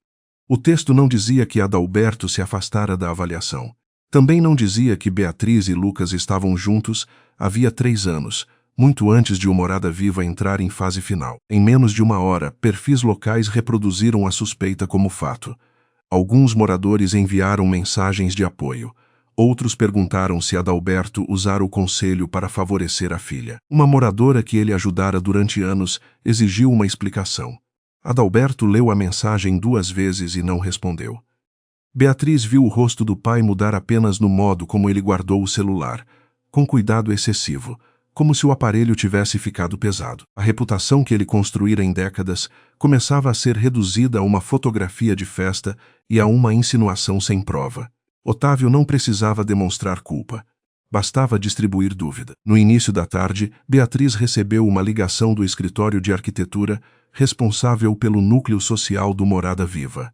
O texto não dizia que Adalberto se afastara da avaliação. Também não dizia que Beatriz e Lucas estavam juntos havia 3 anos, muito antes de o Morada Viva entrar em fase final. Em menos de 1 hora, perfis locais reproduziram a suspeita como fato. Alguns moradores enviaram mensagens de apoio. Outros perguntaram se Adalberto usara o conselho para favorecer a filha. Uma moradora que ele ajudara durante anos exigiu uma explicação. Adalberto leu a mensagem 2 vezes e não respondeu. Beatriz viu o rosto do pai mudar apenas no modo como ele guardou o celular, com cuidado excessivo, como se o aparelho tivesse ficado pesado. A reputação que ele construíra em décadas começava a ser reduzida a uma fotografia de festa e a uma insinuação sem prova. Otávio não precisava demonstrar culpa. Bastava distribuir dúvida. No início da tarde, Beatriz recebeu uma ligação do escritório de arquitetura responsável pelo núcleo social do Morada Viva.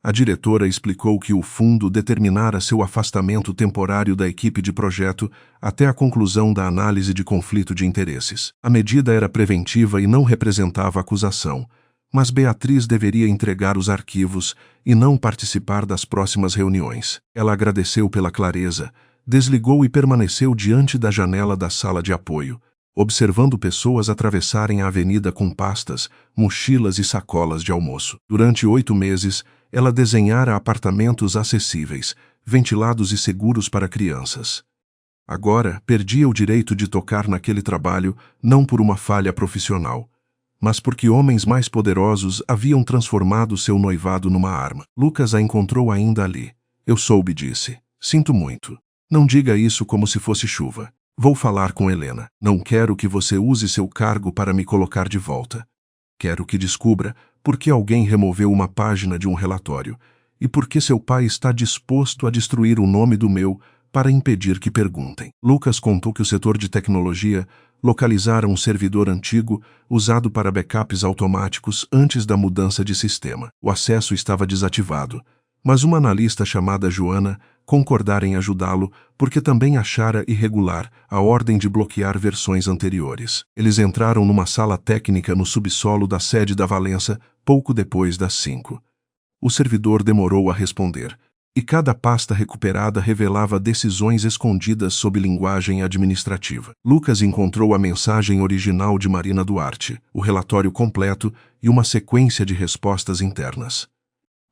A diretora explicou que o fundo determinara seu afastamento temporário da equipe de projeto até a conclusão da análise de conflito de interesses. A medida era preventiva e não representava acusação, mas Beatriz deveria entregar os arquivos e não participar das próximas reuniões. Ela agradeceu pela clareza, desligou e permaneceu diante da janela da sala de apoio, observando pessoas atravessarem a avenida com pastas, mochilas e sacolas de almoço. Durante 8 meses, ela desenhara apartamentos acessíveis, ventilados e seguros para crianças. Agora, perdia o direito de tocar naquele trabalho não por uma falha profissional, mas porque homens mais poderosos haviam transformado seu noivado numa arma. Lucas a encontrou ainda ali. Eu soube, disse. Sinto muito. Não diga isso como se fosse chuva. Vou falar com Helena. Não quero que você use seu cargo para me colocar de volta. Quero que descubra por que alguém removeu uma página de um relatório e por que seu pai está disposto a destruir o nome do meu para impedir que perguntem. Lucas contou que o setor de tecnologia localizara um servidor antigo usado para backups automáticos antes da mudança de sistema. O acesso estava desativado, mas uma analista chamada Joana concordara em ajudá-lo porque também achara irregular a ordem de bloquear versões anteriores. Eles entraram numa sala técnica no subsolo da sede da Valença pouco depois das 5. O servidor demorou a responder, e cada pasta recuperada revelava decisões escondidas sob linguagem administrativa. Lucas encontrou a mensagem original de Marina Duarte, o relatório completo e uma sequência de respostas internas.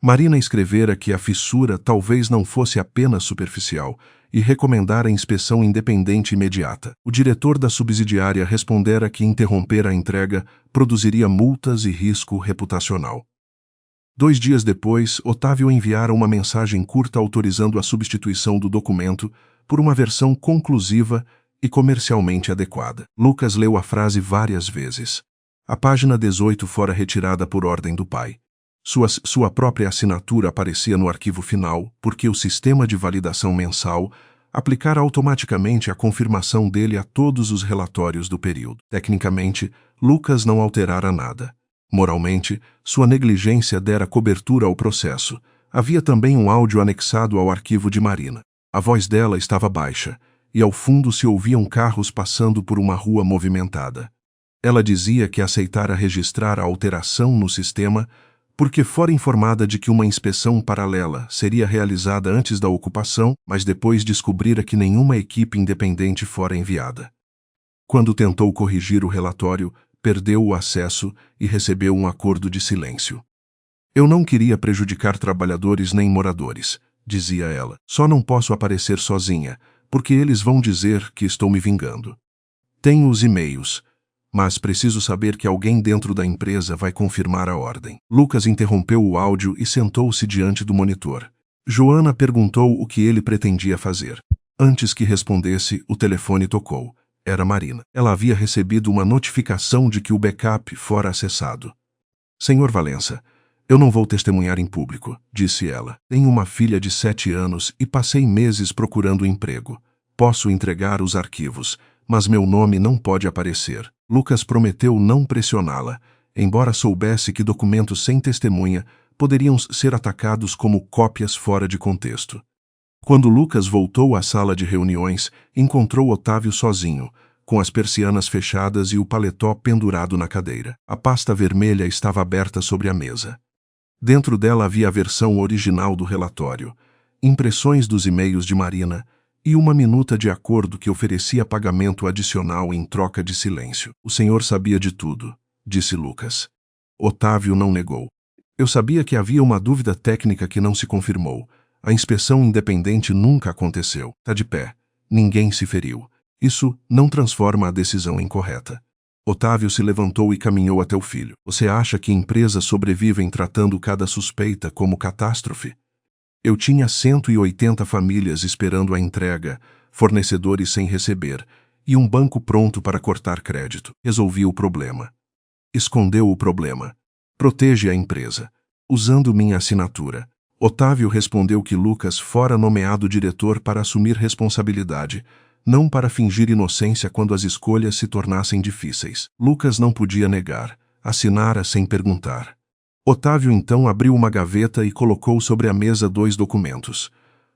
Marina escrevera que a fissura talvez não fosse apenas superficial e recomendara inspeção independente imediata. O diretor da subsidiária respondera que interromper a entrega produziria multas e risco reputacional. 2 dias depois, Otávio enviara uma mensagem curta autorizando a substituição do documento por uma versão conclusiva e comercialmente adequada. Lucas leu a frase várias vezes. A página 18 fora retirada por ordem do pai. Sua própria assinatura aparecia no arquivo final, porque o sistema de validação mensal aplicara automaticamente a confirmação dele a todos os relatórios do período. Tecnicamente, Lucas não alterara nada. Moralmente, sua negligência dera cobertura ao processo. Havia também um áudio anexado ao arquivo de Marina. A voz dela estava baixa, e ao fundo se ouviam carros passando por uma rua movimentada. Ela dizia que aceitara registrar a alteração no sistema porque fora informada de que uma inspeção paralela seria realizada antes da ocupação, mas depois descobrira que nenhuma equipe independente fora enviada. Quando tentou corrigir o relatório, perdeu o acesso e recebeu um acordo de silêncio. Eu não queria prejudicar trabalhadores nem moradores, dizia ela. Só não posso aparecer sozinha, porque eles vão dizer que estou me vingando. Tenho os e-mails, mas preciso saber que alguém dentro da empresa vai confirmar a ordem. Lucas interrompeu o áudio e sentou-se diante do monitor. Joana perguntou o que ele pretendia fazer. Antes que respondesse, o telefone tocou. Era Marina. Ela havia recebido uma notificação de que o backup fora acessado. Senhor Valença, eu não vou testemunhar em público, disse ela. Tenho uma filha de 7 anos e passei meses procurando emprego. Posso entregar os arquivos, mas meu nome não pode aparecer. Lucas prometeu não pressioná-la, embora soubesse que documentos sem testemunha poderiam ser atacados como cópias fora de contexto. Quando Lucas voltou à sala de reuniões, encontrou Otávio sozinho, com as persianas fechadas e o paletó pendurado na cadeira. A pasta vermelha estava aberta sobre a mesa. Dentro dela havia a versão original do relatório, impressões dos e-mails de Marina e uma minuta de acordo que oferecia pagamento adicional em troca de silêncio. O senhor sabia de tudo, disse Lucas. Otávio não negou. Eu sabia que havia uma dúvida técnica que não se confirmou. A inspeção independente nunca aconteceu. Tá de pé. Ninguém se feriu. Isso não transforma a decisão incorreta. Otávio se levantou e caminhou até o filho. Você acha que empresas sobrevivem tratando cada suspeita como catástrofe? Eu tinha 180 famílias esperando a entrega, fornecedores sem receber, e um banco pronto para cortar crédito. Resolvi o problema. Escondeu o problema. Protege a empresa. Usando minha assinatura. Otávio respondeu que Lucas fora nomeado diretor para assumir responsabilidade, não para fingir inocência quando as escolhas se tornassem difíceis. Lucas não podia negar. Assinara sem perguntar. Otávio então abriu uma gaveta e colocou sobre a mesa 2 documentos.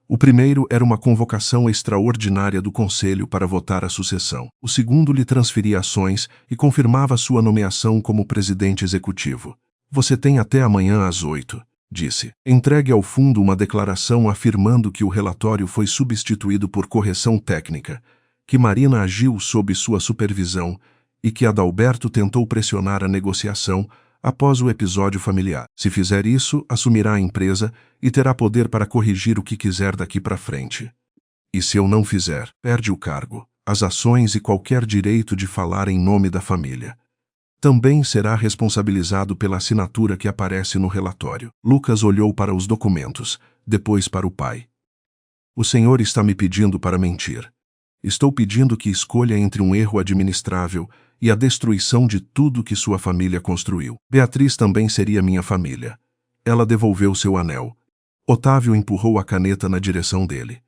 O primeiro era uma convocação extraordinária do Conselho para votar a sucessão. O segundo lhe transferia ações e confirmava sua nomeação como presidente executivo. Você tem até amanhã às 8, disse. Entregue ao fundo uma declaração afirmando que o relatório foi substituído por correção técnica, que Marina agiu sob sua supervisão e que Adalberto tentou pressionar a negociação após o episódio familiar. Se fizer isso, assumirá a empresa e terá poder para corrigir o que quiser daqui para frente. E se eu não fizer, perde o cargo, as ações e qualquer direito de falar em nome da família. Também será responsabilizado pela assinatura que aparece no relatório. Lucas olhou para os documentos, depois para o pai. O senhor está me pedindo para mentir. Estou pedindo que escolha entre um erro administrável e a destruição de tudo que sua família construiu. Beatriz também seria minha família. Ela devolveu seu anel. Otávio empurrou a caneta na direção dele.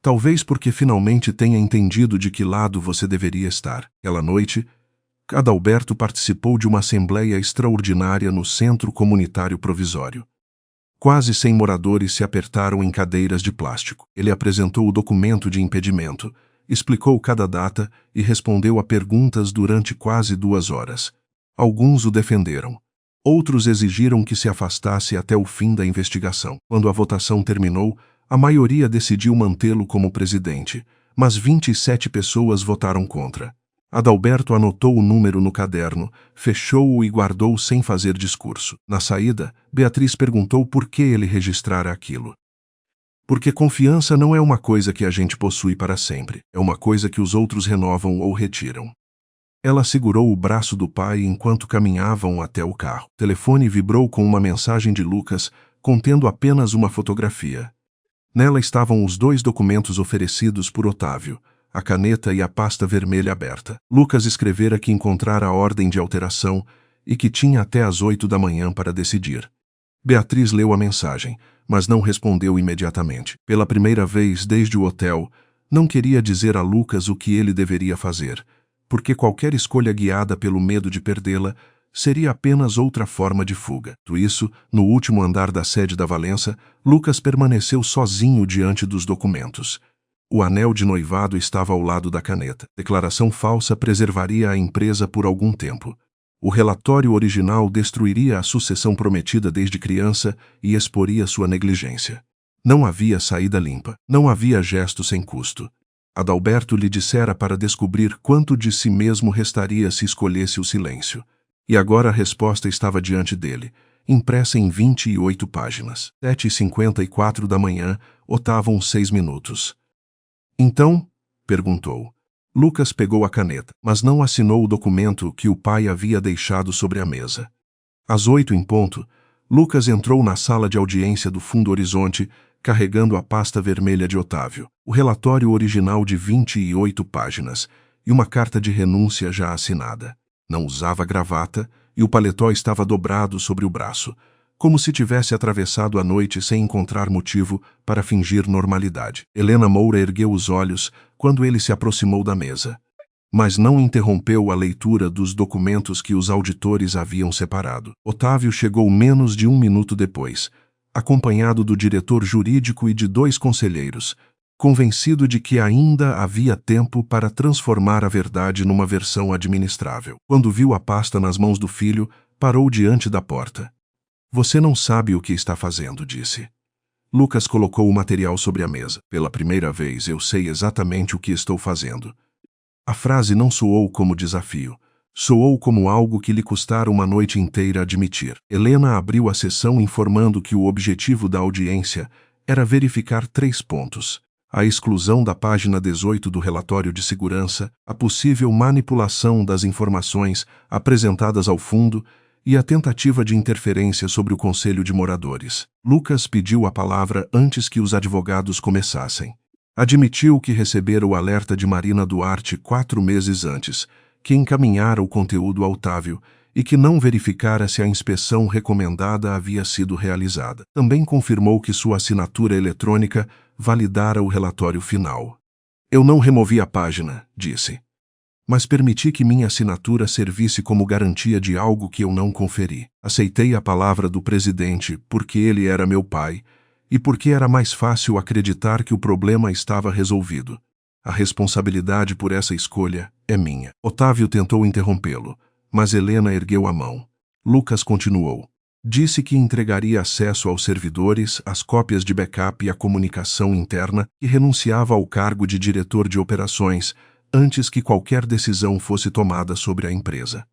Talvez porque finalmente tenha entendido de que lado você deveria estar. Aquela noite, Adalberto participou de uma assembleia extraordinária no Centro Comunitário Provisório. Quase 100 moradores se apertaram em cadeiras de plástico. Ele apresentou o documento de impedimento, explicou cada data e respondeu a perguntas durante quase 2 horas. Alguns o defenderam. Outros exigiram que se afastasse até o fim da investigação. Quando a votação terminou, a maioria decidiu mantê-lo como presidente, mas 27 pessoas votaram contra. Adalberto anotou o número no caderno, fechou-o e guardou sem fazer discurso. Na saída, Beatriz perguntou por que ele registrara aquilo. Porque confiança não é uma coisa que a gente possui para sempre, é uma coisa que os outros renovam ou retiram. Ela segurou o braço do pai enquanto caminhavam até o carro. O telefone vibrou com uma mensagem de Lucas, contendo apenas uma fotografia. Nela estavam os 2 documentos oferecidos por Otávio, a caneta e a pasta vermelha aberta. Lucas escrevera que encontrara a ordem de alteração e que tinha até às 8 da manhã para decidir. Beatriz leu a mensagem, mas não respondeu imediatamente. Pela primeira vez desde o hotel, não queria dizer a Lucas o que ele deveria fazer, porque qualquer escolha guiada pelo medo de perdê-la seria apenas outra forma de fuga. Por isso, no último andar da sede da Valença, Lucas permaneceu sozinho diante dos documentos. O anel de noivado estava ao lado da caneta. Declaração falsa preservaria a empresa por algum tempo. O relatório original destruiria a sucessão prometida desde criança e exporia sua negligência. Não havia saída limpa. Não havia gesto sem custo. Adalberto lhe dissera para descobrir quanto de si mesmo restaria se escolhesse o silêncio. E agora a resposta estava diante dele, impressa em 28 páginas. 7h54 da manhã, otavam 6 minutos. Então? Perguntou. Lucas pegou a caneta, mas não assinou o documento que o pai havia deixado sobre a mesa. Às 8 em ponto, Lucas entrou na sala de audiência do Fundo Horizonte, carregando a pasta vermelha de Otávio, o relatório original de 28 páginas e uma carta de renúncia já assinada. Não usava gravata e o paletó estava dobrado sobre o braço, como se tivesse atravessado a noite sem encontrar motivo para fingir normalidade. Helena Moura ergueu os olhos quando ele se aproximou da mesa, mas não interrompeu a leitura dos documentos que os auditores haviam separado. Otávio chegou menos de 1 minuto depois, acompanhado do diretor jurídico e de 2 conselheiros, convencido de que ainda havia tempo para transformar a verdade numa versão administrável. Quando viu a pasta nas mãos do filho, parou diante da porta. Você não sabe o que está fazendo, disse. Lucas colocou o material sobre a mesa. Pela primeira vez, eu sei exatamente o que estou fazendo. A frase não soou como desafio. Soou como algo que lhe custara uma noite inteira admitir. Helena abriu a sessão informando que o objetivo da audiência era verificar 3 pontos. A exclusão da página 18 do relatório de segurança, a possível manipulação das informações apresentadas ao fundo e a tentativa de interferência sobre o Conselho de Moradores. Lucas pediu a palavra antes que os advogados começassem. Admitiu que recebera o alerta de Marina Duarte 4 meses antes, que encaminhara o conteúdo a Otávio e que não verificara se a inspeção recomendada havia sido realizada. Também confirmou que sua assinatura eletrônica validara o relatório final. Eu não removi a página, disse, mas permiti que minha assinatura servisse como garantia de algo que eu não conferi. Aceitei a palavra do presidente porque ele era meu pai e porque era mais fácil acreditar que o problema estava resolvido. A responsabilidade por essa escolha é minha. Otávio tentou interrompê-lo, mas Helena ergueu a mão. Lucas continuou. Disse que entregaria acesso aos servidores, as cópias de backup e a comunicação interna e renunciava ao cargo de diretor de operações antes que qualquer decisão fosse tomada sobre a empresa.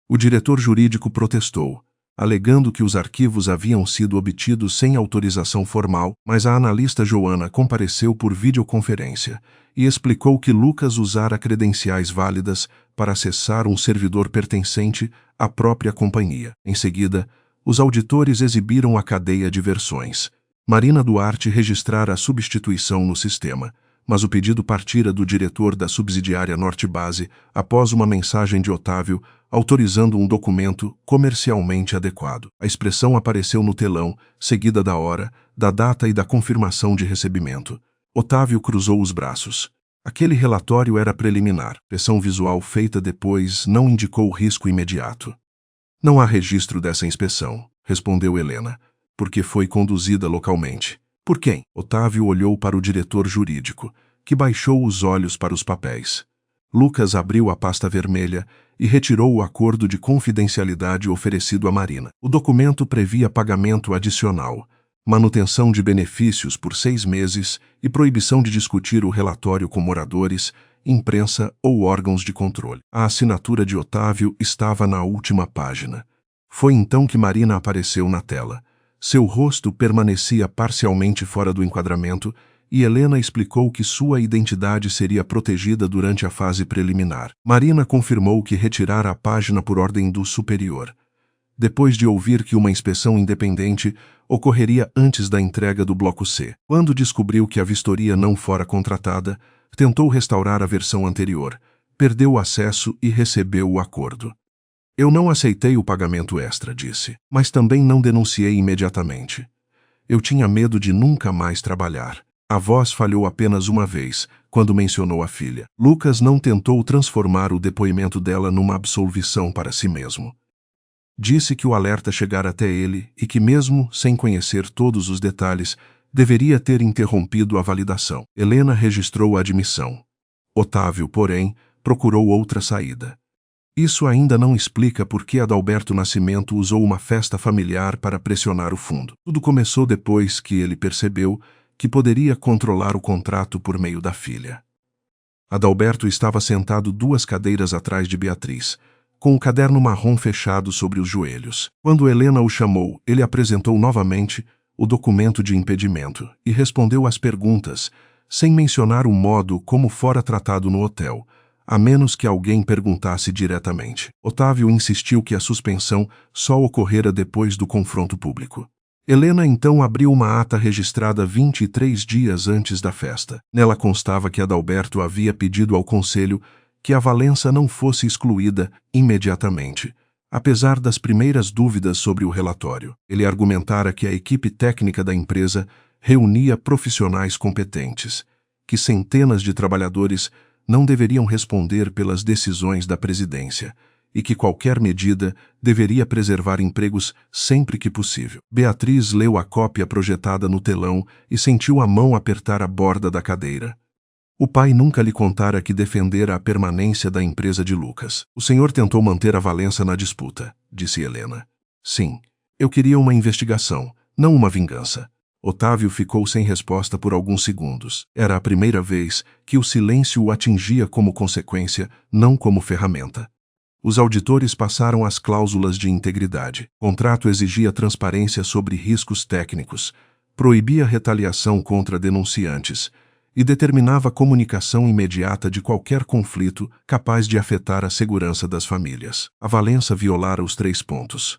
O diretor jurídico protestou, alegando que os arquivos haviam sido obtidos sem autorização formal, mas a analista Joana compareceu por videoconferência e explicou que Lucas usara credenciais válidas para acessar um servidor pertencente à própria companhia. Em seguida, os auditores exibiram a cadeia de versões. Marina Duarte registrara a substituição no sistema, mas o pedido partira do diretor da subsidiária Norte Base após uma mensagem de Otávio autorizando um documento comercialmente adequado. A expressão apareceu no telão, seguida da hora, da data e da confirmação de recebimento. Otávio cruzou os braços. Aquele relatório era preliminar. Pressão visual feita depois não indicou risco imediato. Não há registro dessa inspeção, respondeu Helena, porque foi conduzida localmente. Por quem? Otávio olhou para o diretor jurídico, que baixou os olhos para os papéis. Lucas abriu a pasta vermelha e retirou o acordo de confidencialidade oferecido a Marina. O documento previa pagamento adicional, manutenção de benefícios por 6 meses e proibição de discutir o relatório com moradores, imprensa ou órgãos de controle. A assinatura de Otávio estava na última página. Foi então que Marina apareceu na tela. Seu rosto permanecia parcialmente fora do enquadramento e Helena explicou que sua identidade seria protegida durante a fase preliminar. Marina confirmou que retirara a página por ordem do superior, depois de ouvir que uma inspeção independente ocorreria antes da entrega do Bloco C. Quando descobriu que a vistoria não fora contratada, tentou restaurar a versão anterior, perdeu o acesso e recebeu o acordo. Eu não aceitei o pagamento extra, disse, mas também não denunciei imediatamente. Eu tinha medo de nunca mais trabalhar. A voz falhou apenas uma vez, quando mencionou a filha. Lucas não tentou transformar o depoimento dela numa absolvição para si mesmo. Disse que o alerta chegara até ele e que, mesmo sem conhecer todos os detalhes, deveria ter interrompido a validação. Helena registrou a admissão. Otávio, porém, procurou outra saída. Isso ainda não explica por que Adalberto Nascimento usou uma festa familiar para pressionar o fundo. Tudo começou depois que ele percebeu que poderia controlar o contrato por meio da filha. Adalberto estava sentado 2 cadeiras atrás de Beatriz, com o caderno marrom fechado sobre os joelhos. Quando Helena o chamou, ele apresentou novamente o documento de impedimento e respondeu às perguntas, sem mencionar o modo como fora tratado no hotel, a menos que alguém perguntasse diretamente. Otávio insistiu que a suspensão só ocorrera depois do confronto público. Helena então abriu uma ata registrada 23 dias antes da festa. Nela constava que Adalberto havia pedido ao conselho que a Valença não fosse excluída imediatamente, apesar das primeiras dúvidas sobre o relatório. Ele argumentara que a equipe técnica da empresa reunia profissionais competentes, que centenas de trabalhadores não deveriam responder pelas decisões da presidência e que qualquer medida deveria preservar empregos sempre que possível. Beatriz leu a cópia projetada no telão e sentiu a mão apertar a borda da cadeira. O pai nunca lhe contara que defendera a permanência da empresa de Lucas. O senhor tentou manter a Valença na disputa, disse Helena. Sim, eu queria uma investigação, não uma vingança. Otávio ficou sem resposta por alguns segundos. Era a primeira vez que o silêncio o atingia como consequência, não como ferramenta. Os auditores passaram as cláusulas de integridade. O contrato exigia transparência sobre riscos técnicos, proibia retaliação contra denunciantes e determinava a comunicação imediata de qualquer conflito capaz de afetar a segurança das famílias. A Valença violara os 3 pontos.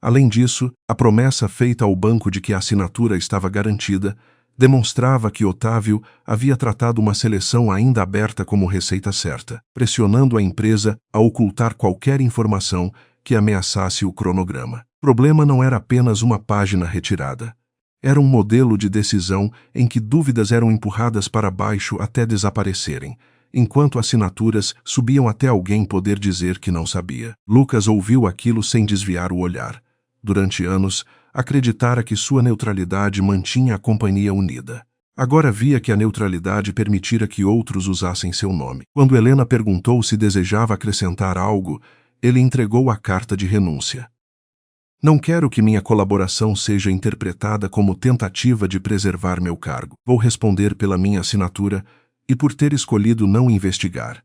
Além disso, a promessa feita ao banco de que a assinatura estava garantida demonstrava que Otávio havia tratado uma seleção ainda aberta como receita certa, pressionando a empresa a ocultar qualquer informação que ameaçasse o cronograma. O problema não era apenas uma página retirada. Era um modelo de decisão em que dúvidas eram empurradas para baixo até desaparecerem, enquanto assinaturas subiam até alguém poder dizer que não sabia. Lucas ouviu aquilo sem desviar o olhar. Durante anos, acreditara que sua neutralidade mantinha a companhia unida. Agora via que a neutralidade permitira que outros usassem seu nome. Quando Helena perguntou se desejava acrescentar algo, ele entregou a carta de renúncia. Não quero que minha colaboração seja interpretada como tentativa de preservar meu cargo. Vou responder pela minha assinatura e por ter escolhido não investigar.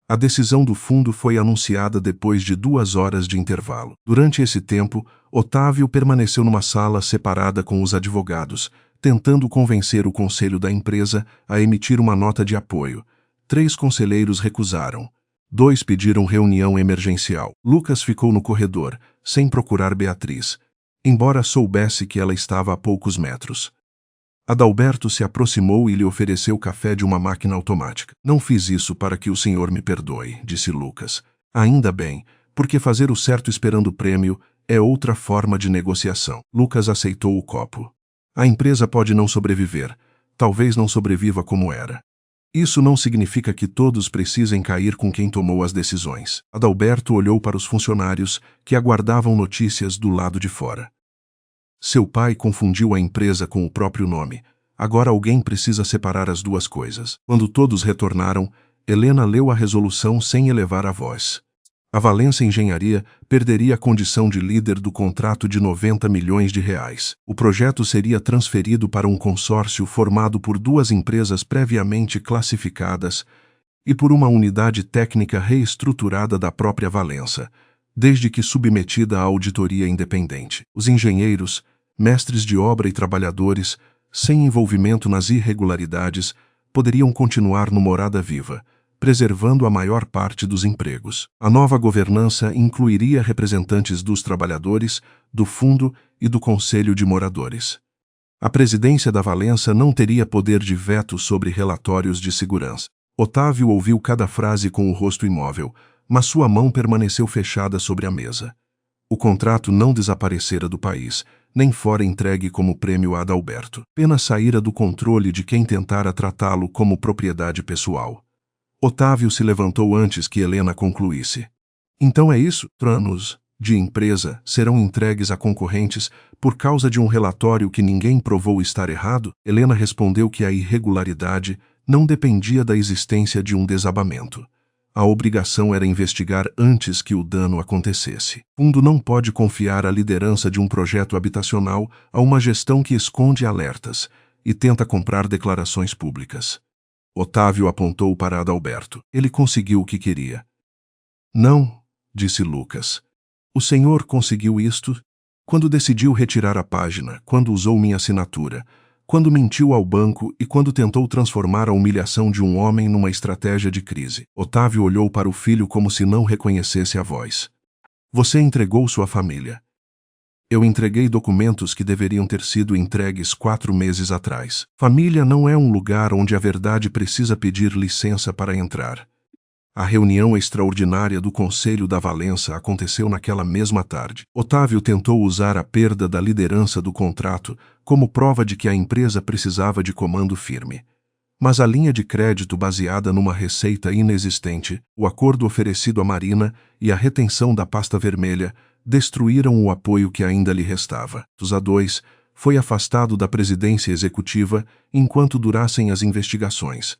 A decisão do fundo foi anunciada depois de 2 horas de intervalo. Durante esse tempo, Otávio permaneceu numa sala separada com os advogados, tentando convencer o conselho da empresa a emitir uma nota de apoio. 3 conselheiros recusaram. 2 pediram reunião emergencial. Lucas ficou no corredor, sem procurar Beatriz, embora soubesse que ela estava a poucos metros. Adalberto se aproximou e lhe ofereceu café de uma máquina automática. Não fiz isso para que o senhor me perdoe, disse Lucas. Ainda bem, porque fazer o certo esperando o prêmio é outra forma de negociação. Lucas aceitou o copo. A empresa pode não sobreviver, talvez não sobreviva como era. Isso não significa que todos precisem cair com quem tomou as decisões. Adalberto olhou para os funcionários que aguardavam notícias do lado de fora. Seu pai confundiu a empresa com o próprio nome. Agora alguém precisa separar as 2 coisas. Quando todos retornaram, Helena leu a resolução sem elevar a voz. A Valença Engenharia perderia a condição de líder do contrato de 90 milhões de reais. O projeto seria transferido para um consórcio formado por 2 empresas previamente classificadas e por uma unidade técnica reestruturada da própria Valença, desde que submetida à auditoria independente. Os engenheiros, mestres de obra e trabalhadores sem envolvimento nas irregularidades, poderiam continuar no Morada Viva, preservando a maior parte dos empregos. A nova governança incluiria representantes dos trabalhadores, do fundo e do conselho de moradores. A presidência da Valença não teria poder de veto sobre relatórios de segurança. Otávio ouviu cada frase com o rosto imóvel, mas sua mão permaneceu fechada sobre a mesa. O contrato não desaparecera do país, nem fora entregue como prêmio a Adalberto. Apenas saíra do controle de quem tentara tratá-lo como propriedade pessoal. Otávio se levantou antes que Helena concluísse. Então é isso? Planos de empresa serão entregues a concorrentes por causa de um relatório que ninguém provou estar errado? Helena respondeu que a irregularidade não dependia da existência de um desabamento. A obrigação era investigar antes que o dano acontecesse. O fundo não pode confiar a liderança de um projeto habitacional a uma gestão que esconde alertas e tenta comprar declarações públicas. Otávio apontou para Adalberto. Ele conseguiu o que queria. Não, disse Lucas. O senhor conseguiu isto? Quando decidiu retirar a página, quando usou minha assinatura, quando mentiu ao banco e quando tentou transformar a humilhação de um homem numa estratégia de crise. Otávio olhou para o filho como se não reconhecesse a voz. Você entregou sua família. Eu entreguei documentos que deveriam ter sido entregues 4 meses atrás. Família não é um lugar onde a verdade precisa pedir licença para entrar. A reunião extraordinária do Conselho da Valença aconteceu naquela mesma tarde. Otávio tentou usar a perda da liderança do contrato como prova de que a empresa precisava de comando firme. Mas a linha de crédito baseada numa receita inexistente, o acordo oferecido à Marina e a retenção da pasta vermelha destruíram o apoio que ainda lhe restava. Dos A2 foi afastado da presidência executiva enquanto durassem as investigações.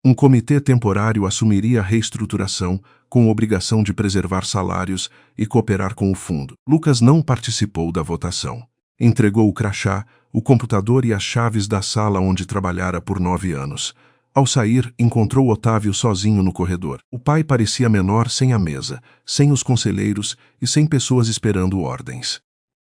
Um comitê temporário assumiria a reestruturação, com obrigação de preservar salários e cooperar com o fundo. Lucas não participou da votação. Entregou o crachá, o computador e as chaves da sala onde trabalhara por 9 anos. Ao sair, encontrou Otávio sozinho no corredor. O pai parecia menor sem a mesa, sem os conselheiros e sem pessoas esperando ordens.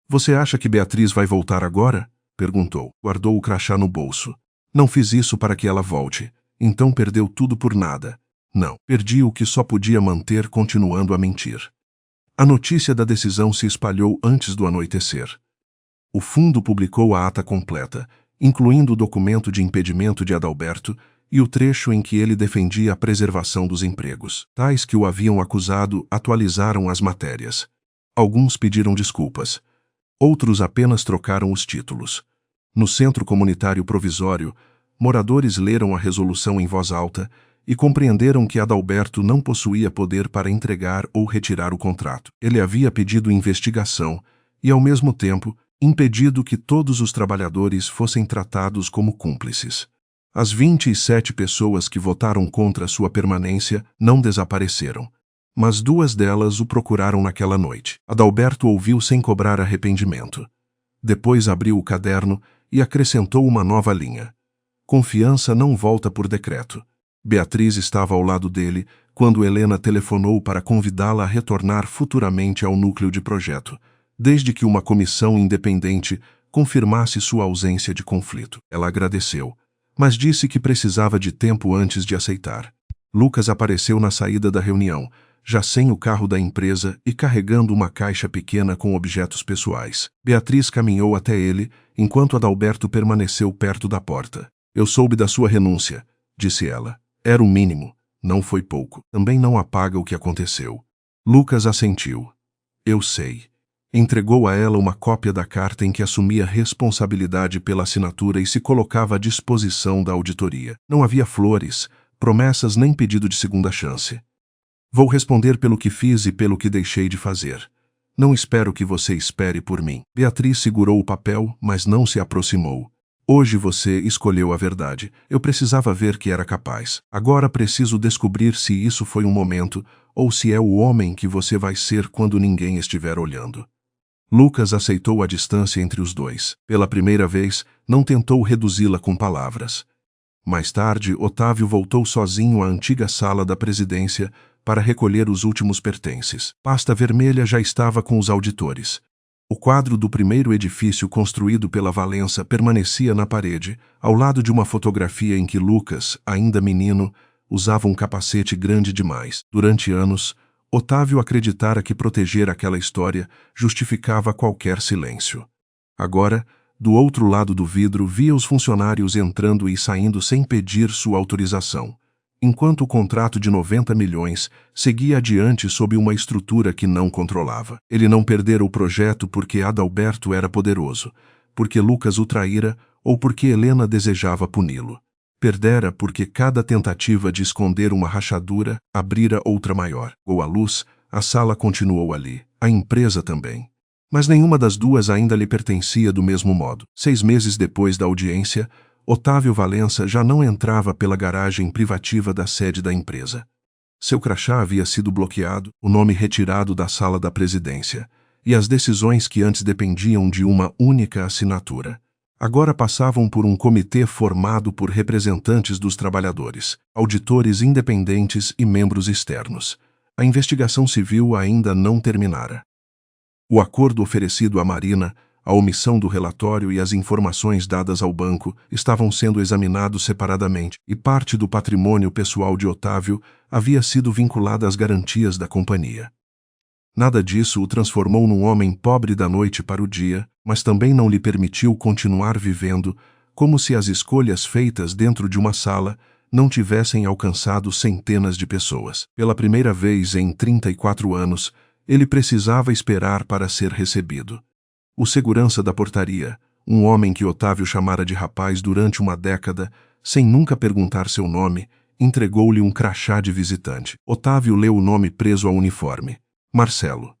Você acha que Beatriz vai voltar agora? Perguntou. Guardou o crachá no bolso. Não fiz isso para que ela volte. Então perdeu tudo por nada. Não, perdi o que só podia manter continuando a mentir. A notícia da decisão se espalhou antes do anoitecer. O fundo publicou a ata completa, incluindo o documento de impedimento de Adalberto e o trecho em que ele defendia a preservação dos empregos. Tais que o haviam acusado atualizaram as matérias. Alguns pediram desculpas. Outros apenas trocaram os títulos. No Centro Comunitário Provisório, moradores leram a resolução em voz alta e compreenderam que Adalberto não possuía poder para entregar ou retirar o contrato. Ele havia pedido investigação e, ao mesmo tempo, impedido que todos os trabalhadores fossem tratados como cúmplices. As 27 pessoas que votaram contra sua permanência não desapareceram, mas 2 delas o procuraram naquela noite. Adalberto ouviu sem cobrar arrependimento. Depois abriu o caderno e acrescentou uma nova linha. Confiança não volta por decreto. Beatriz estava ao lado dele quando Helena telefonou para convidá-la a retornar futuramente ao núcleo de projeto, desde que uma comissão independente confirmasse sua ausência de conflito. Ela agradeceu, mas disse que precisava de tempo antes de aceitar. Lucas apareceu na saída da reunião, já sem o carro da empresa e carregando uma caixa pequena com objetos pessoais. Beatriz caminhou até ele, enquanto Adalberto permaneceu perto da porta. Eu soube da sua renúncia, disse ela. Era o mínimo, não foi pouco. Também não apaga o que aconteceu. Lucas assentiu. Eu sei. Entregou a ela uma cópia da carta em que assumia responsabilidade pela assinatura e se colocava à disposição da auditoria. Não havia flores, promessas nem pedido de segunda chance. Vou responder pelo que fiz e pelo que deixei de fazer. Não espero que você espere por mim. Beatriz segurou o papel, mas não se aproximou. Hoje você escolheu a verdade. Eu precisava ver que era capaz. Agora preciso descobrir se isso foi um momento ou se é o homem que você vai ser quando ninguém estiver olhando. Lucas aceitou a distância entre os dois. Pela primeira vez, não tentou reduzi-la com palavras. Mais tarde, Otávio voltou sozinho à antiga sala da presidência para recolher os últimos pertences. Pasta vermelha já estava com os auditores. O quadro do primeiro edifício construído pela Valença permanecia na parede, ao lado de uma fotografia em que Lucas, ainda menino, usava um capacete grande demais. Durante anos, Otávio acreditara que proteger aquela história justificava qualquer silêncio. Agora, do outro lado do vidro, via os funcionários entrando e saindo sem pedir sua autorização, enquanto o contrato de 90 milhões seguia adiante sob uma estrutura que não controlava. Ele não perdera o projeto porque Adalberto era poderoso, porque Lucas o traíra ou porque Helena desejava puni-lo. Perdera porque cada tentativa de esconder uma rachadura abrira outra maior. Ou a luz, a sala continuou ali, a empresa também. Mas nenhuma das duas ainda lhe pertencia do mesmo modo. 6 meses depois da audiência, Otávio Valença já não entrava pela garagem privativa da sede da empresa. Seu crachá havia sido bloqueado, o nome retirado da sala da presidência, e as decisões que antes dependiam de uma única assinatura agora passavam por um comitê formado por representantes dos trabalhadores, auditores independentes e membros externos. A investigação civil ainda não terminara. O acordo oferecido à Marina, a omissão do relatório e as informações dadas ao banco estavam sendo examinados separadamente, e parte do patrimônio pessoal de Otávio havia sido vinculada às garantias da companhia. Nada disso o transformou num homem pobre da noite para o dia, mas também não lhe permitiu continuar vivendo como se as escolhas feitas dentro de uma sala não tivessem alcançado centenas de pessoas. Pela primeira vez em 34 anos, ele precisava esperar para ser recebido. O segurança da portaria, um homem que Otávio chamara de rapaz durante uma década, sem nunca perguntar seu nome, entregou-lhe um crachá de visitante. Otávio leu o nome preso ao uniforme: Marcelo.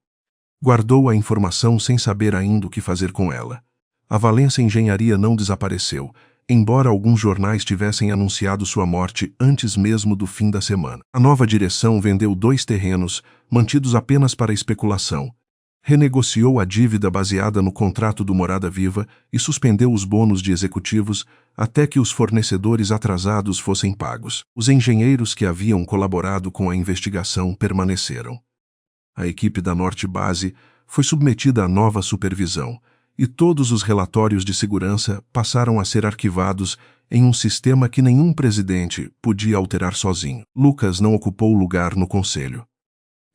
Guardou a informação sem saber ainda o que fazer com ela. A Valença Engenharia não desapareceu, embora alguns jornais tivessem anunciado sua morte antes mesmo do fim da semana. A nova direção vendeu 2 terrenos, mantidos apenas para especulação, renegociou a dívida baseada no contrato do Morada Viva e suspendeu os bônus de executivos até que os fornecedores atrasados fossem pagos. Os engenheiros que haviam colaborado com a investigação permaneceram. A equipe da Norte Base foi submetida a nova supervisão, e todos os relatórios de segurança passaram a ser arquivados em um sistema que nenhum presidente podia alterar sozinho. Lucas não ocupou lugar no conselho.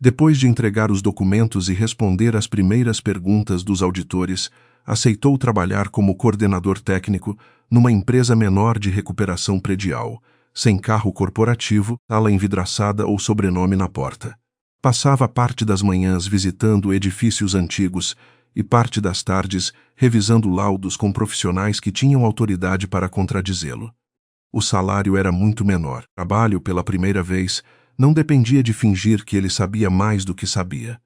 Depois de entregar os documentos e responder às primeiras perguntas dos auditores, aceitou trabalhar como coordenador técnico numa empresa menor de recuperação predial, sem carro corporativo, sala envidraçada ou sobrenome na porta. Passava parte das manhãs visitando edifícios antigos e parte das tardes revisando laudos com profissionais que tinham autoridade para contradizê-lo. O salário era muito menor. O trabalho, pela primeira vez, não dependia de fingir que ele sabia mais do que sabia.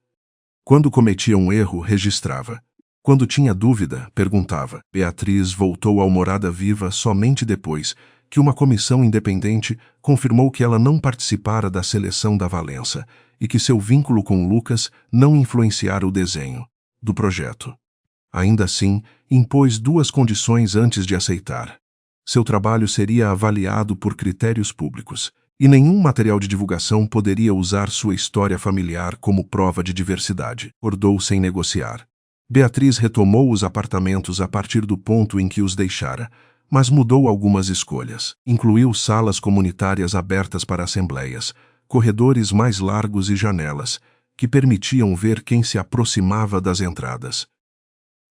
Quando cometia um erro, registrava. Quando tinha dúvida, perguntava. Beatriz voltou ao Morada Viva somente depois que uma comissão independente confirmou que ela não participara da seleção da Valença e que seu vínculo com Lucas não influenciara o desenho do projeto. Ainda assim, impôs 2 condições antes de aceitar. Seu trabalho seria avaliado por critérios públicos, e nenhum material de divulgação poderia usar sua história familiar como prova de diversidade. Acordou sem negociar. Beatriz retomou os apartamentos a partir do ponto em que os deixara, mas mudou algumas escolhas. Incluiu salas comunitárias abertas para assembleias, corredores mais largos e janelas, que permitiam ver quem se aproximava das entradas.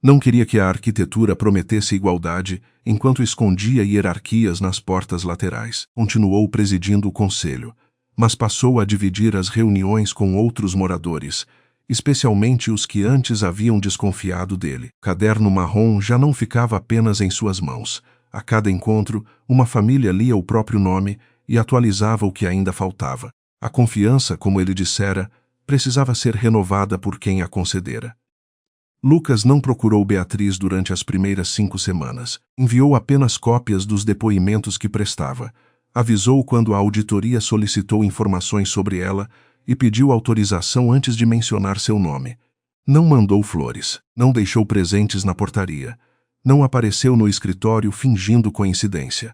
Não queria que a arquitetura prometesse igualdade enquanto escondia hierarquias nas portas laterais. Continuou presidindo o conselho, mas passou a dividir as reuniões com outros moradores, especialmente os que antes haviam desconfiado dele. O caderno marrom já não ficava apenas em suas mãos. A cada encontro, uma família lia o próprio nome e atualizava o que ainda faltava. A confiança, como ele dissera, precisava ser renovada por quem a concedera. Lucas não procurou Beatriz durante as primeiras 5 semanas. Enviou apenas cópias dos depoimentos que prestava. Avisou quando a auditoria solicitou informações sobre ela e pediu autorização antes de mencionar seu nome. Não mandou flores. Não deixou presentes na portaria. Não apareceu no escritório fingindo coincidência.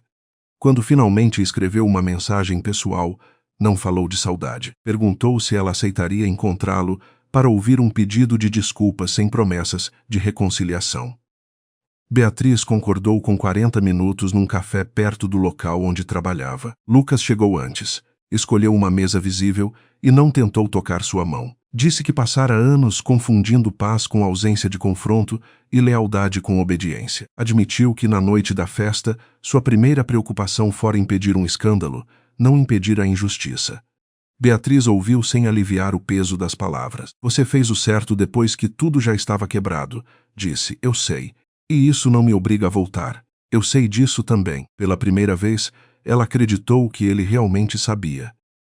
Quando finalmente escreveu uma mensagem pessoal, não falou de saudade. Perguntou se ela aceitaria encontrá-lo para ouvir um pedido de desculpas sem promessas de reconciliação. Beatriz concordou com 40 minutos num café perto do local onde trabalhava. Lucas chegou antes, escolheu uma mesa visível e não tentou tocar sua mão. Disse que passara anos confundindo paz com ausência de confronto e lealdade com obediência. Admitiu que na noite da festa, sua primeira preocupação fora impedir um escândalo, não impedir a injustiça. Beatriz ouviu sem aliviar o peso das palavras. Você fez o certo depois que tudo já estava quebrado, disse. Eu sei. E isso não me obriga a voltar. Eu sei disso também. Pela primeira vez, ela acreditou que ele realmente sabia.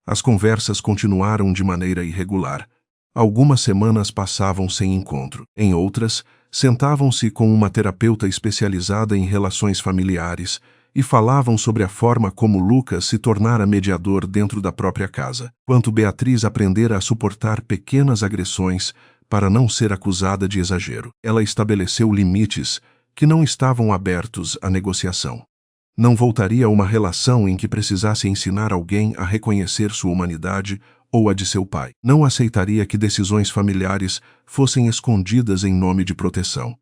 As conversas continuaram de maneira irregular. Algumas semanas passavam sem encontro. Em outras, sentavam-se com uma terapeuta especializada em relações familiares e falavam sobre a forma como Lucas se tornara mediador dentro da própria casa. Quanto Beatriz aprendera a suportar pequenas agressões para não ser acusada de exagero. Ela estabeleceu limites que não estavam abertos à negociação. Não voltaria a uma relação em que precisasse ensinar alguém a reconhecer sua humanidade ou a de seu pai. Não aceitaria que decisões familiares fossem escondidas em nome de proteção.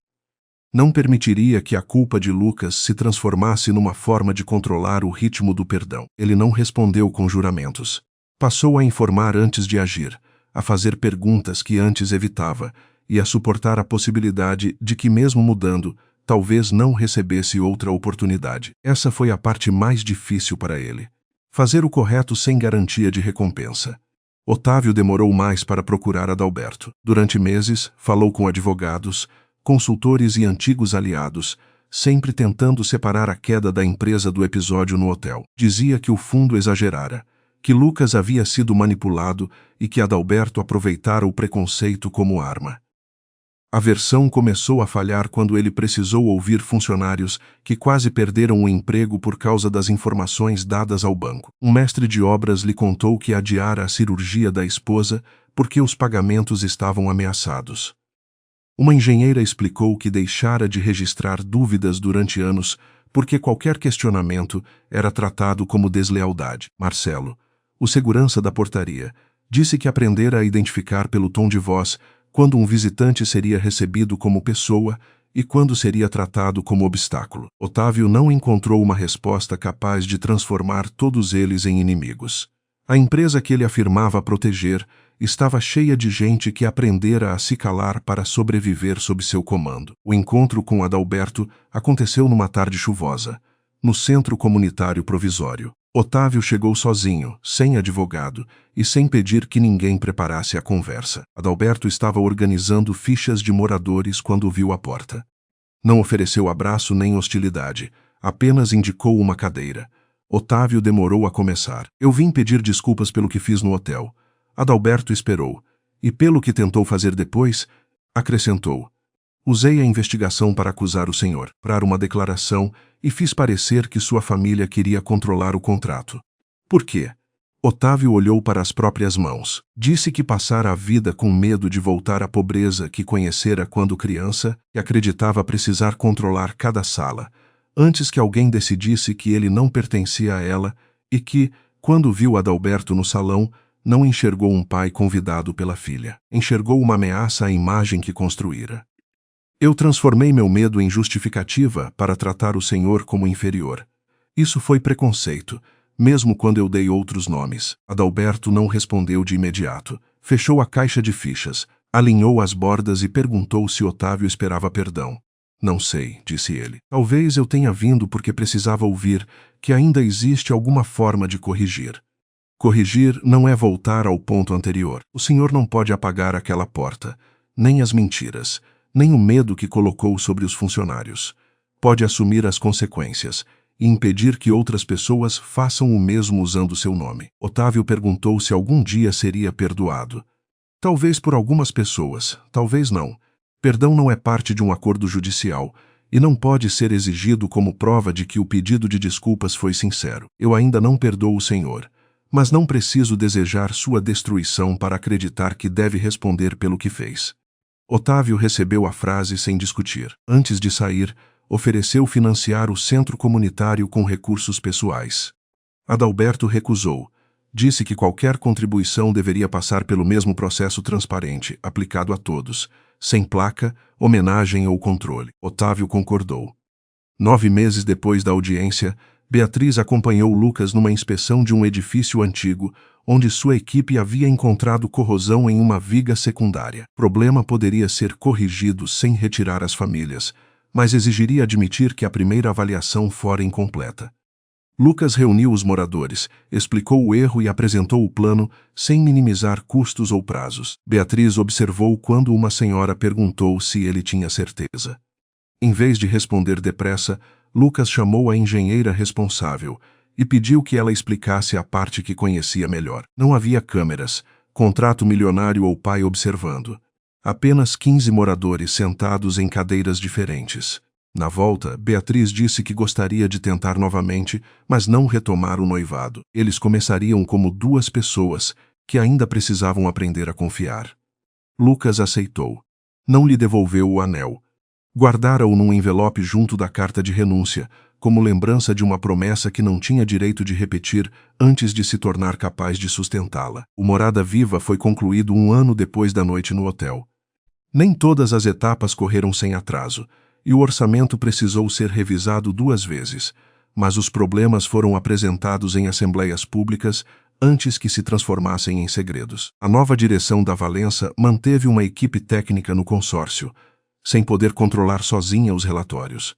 Não permitiria que a culpa de Lucas se transformasse numa forma de controlar o ritmo do perdão. Ele não respondeu com juramentos. Passou a informar antes de agir, a fazer perguntas que antes evitava e a suportar a possibilidade de que, mesmo mudando, talvez não recebesse outra oportunidade. Essa foi a parte mais difícil para ele. Fazer o correto sem garantia de recompensa. Otávio demorou mais para procurar Adalberto. Durante meses, falou com advogados, consultores e antigos aliados, sempre tentando separar a queda da empresa do episódio no hotel. Dizia que o fundo exagerara, que Lucas havia sido manipulado e que Adalberto aproveitara o preconceito como arma. A versão começou a falhar quando ele precisou ouvir funcionários que quase perderam o emprego por causa das informações dadas ao banco. Um mestre de obras lhe contou que adiara a cirurgia da esposa porque os pagamentos estavam ameaçados. Uma engenheira explicou que deixara de registrar dúvidas durante anos porque qualquer questionamento era tratado como deslealdade. Marcelo, o segurança da portaria, disse que aprendera a identificar pelo tom de voz quando um visitante seria recebido como pessoa e quando seria tratado como obstáculo. Otávio não encontrou uma resposta capaz de transformar todos eles em inimigos. A empresa que ele afirmava proteger estava cheia de gente que aprendera a se calar para sobreviver sob seu comando. O encontro com Adalberto aconteceu numa tarde chuvosa, no Centro Comunitário Provisório. Otávio chegou sozinho, sem advogado, e sem pedir que ninguém preparasse a conversa. Adalberto estava organizando fichas de moradores quando viu a porta. Não ofereceu abraço nem hostilidade, apenas indicou uma cadeira. Otávio demorou a começar. Eu vim pedir desculpas pelo que fiz no hotel. Adalberto esperou, e pelo que tentou fazer depois, acrescentou. Usei a investigação para acusar o senhor, para uma declaração e fiz parecer que sua família queria controlar o contrato. Por quê? Otávio olhou para as próprias mãos. Disse que passara a vida com medo de voltar à pobreza que conhecera quando criança e acreditava precisar controlar cada sala, antes que alguém decidisse que ele não pertencia a ela e que, quando viu Adalberto no salão, não enxergou um pai convidado pela filha. Enxergou uma ameaça à imagem que construíra. Eu transformei meu medo em justificativa para tratar o senhor como inferior. Isso foi preconceito, mesmo quando eu dei outros nomes. Adalberto não respondeu de imediato. Fechou a caixa de fichas, alinhou as bordas e perguntou se Otávio esperava perdão. Não sei, disse ele. Talvez eu tenha vindo porque precisava ouvir que ainda existe alguma forma de corrigir. Corrigir não é voltar ao ponto anterior. O senhor não pode apagar aquela porta, nem as mentiras, nem o medo que colocou sobre os funcionários. Pode assumir as consequências e impedir que outras pessoas façam o mesmo usando seu nome. Otávio perguntou se algum dia seria perdoado. Talvez por algumas pessoas, talvez não. Perdão não é parte de um acordo judicial e não pode ser exigido como prova de que o pedido de desculpas foi sincero. Eu ainda não perdoo o senhor, mas não preciso desejar sua destruição para acreditar que deve responder pelo que fez. Otávio recebeu a frase sem discutir. Antes de sair, ofereceu financiar o centro comunitário com recursos pessoais. Adalberto recusou. Disse que qualquer contribuição deveria passar pelo mesmo processo transparente, aplicado a todos, sem placa, homenagem ou controle. Otávio concordou. 9 meses depois da audiência, Beatriz acompanhou Lucas numa inspeção de um edifício antigo, onde sua equipe havia encontrado corrosão em uma viga secundária. O problema poderia ser corrigido sem retirar as famílias, mas exigiria admitir que a primeira avaliação fora incompleta. Lucas reuniu os moradores, explicou o erro e apresentou o plano, sem minimizar custos ou prazos. Beatriz observou quando uma senhora perguntou se ele tinha certeza. Em vez de responder depressa, Lucas chamou a engenheira responsável e pediu que ela explicasse a parte que conhecia melhor. Não havia câmeras, contrato milionário ou pai observando. Apenas 15 moradores sentados em cadeiras diferentes. Na volta, Beatriz disse que gostaria de tentar novamente, mas não retomar o noivado. Eles começariam como 2 pessoas que ainda precisavam aprender a confiar. Lucas aceitou. Não lhe devolveu o anel. Guardara-o num envelope junto da carta de renúncia, como lembrança de uma promessa que não tinha direito de repetir antes de se tornar capaz de sustentá-la. O Morada Viva foi concluído 1 ano depois da noite no hotel. Nem todas as etapas correram sem atraso, e o orçamento precisou ser revisado 2 vezes, mas os problemas foram apresentados em assembleias públicas antes que se transformassem em segredos. A nova direção da Valença manteve uma equipe técnica no consórcio, sem poder controlar sozinha os relatórios.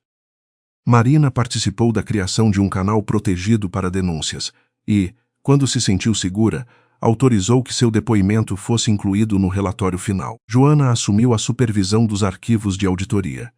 Marina participou da criação de um canal protegido para denúncias e, quando se sentiu segura, autorizou que seu depoimento fosse incluído no relatório final. Joana assumiu a supervisão dos arquivos de auditoria.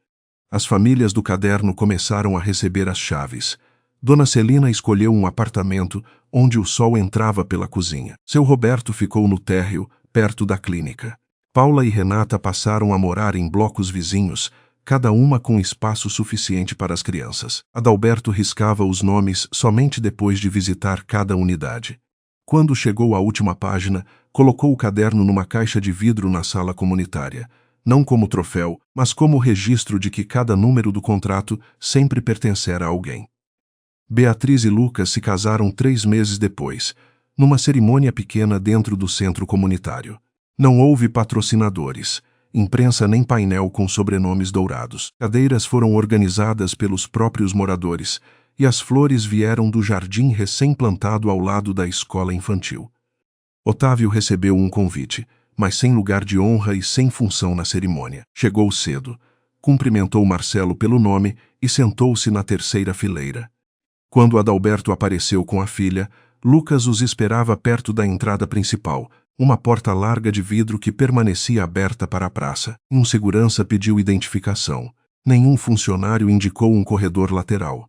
As famílias do caderno começaram a receber as chaves. Dona Celina escolheu um apartamento onde o sol entrava pela cozinha. Seu Roberto ficou no térreo, perto da clínica. Paula e Renata passaram a morar em blocos vizinhos, cada uma com espaço suficiente para as crianças. Adalberto riscava os nomes somente depois de visitar cada unidade. Quando chegou à última página, colocou o caderno numa caixa de vidro na sala comunitária. Não como troféu, mas como registro de que cada número do contrato sempre pertencera a alguém. Beatriz e Lucas se casaram 3 meses depois, numa cerimônia pequena dentro do centro comunitário. Não houve patrocinadores, imprensa nem painel com sobrenomes dourados. Cadeiras foram organizadas pelos próprios moradores e as flores vieram do jardim recém-plantado ao lado da escola infantil. Otávio recebeu um convite, mas sem lugar de honra e sem função na cerimônia. Chegou cedo, cumprimentou Marcelo pelo nome e sentou-se na 3ª fileira. Quando Adalberto apareceu com a filha, Lucas os esperava perto da entrada principal, uma porta larga de vidro que permanecia aberta para a praça. Um segurança pediu identificação. Nenhum funcionário indicou um corredor lateral.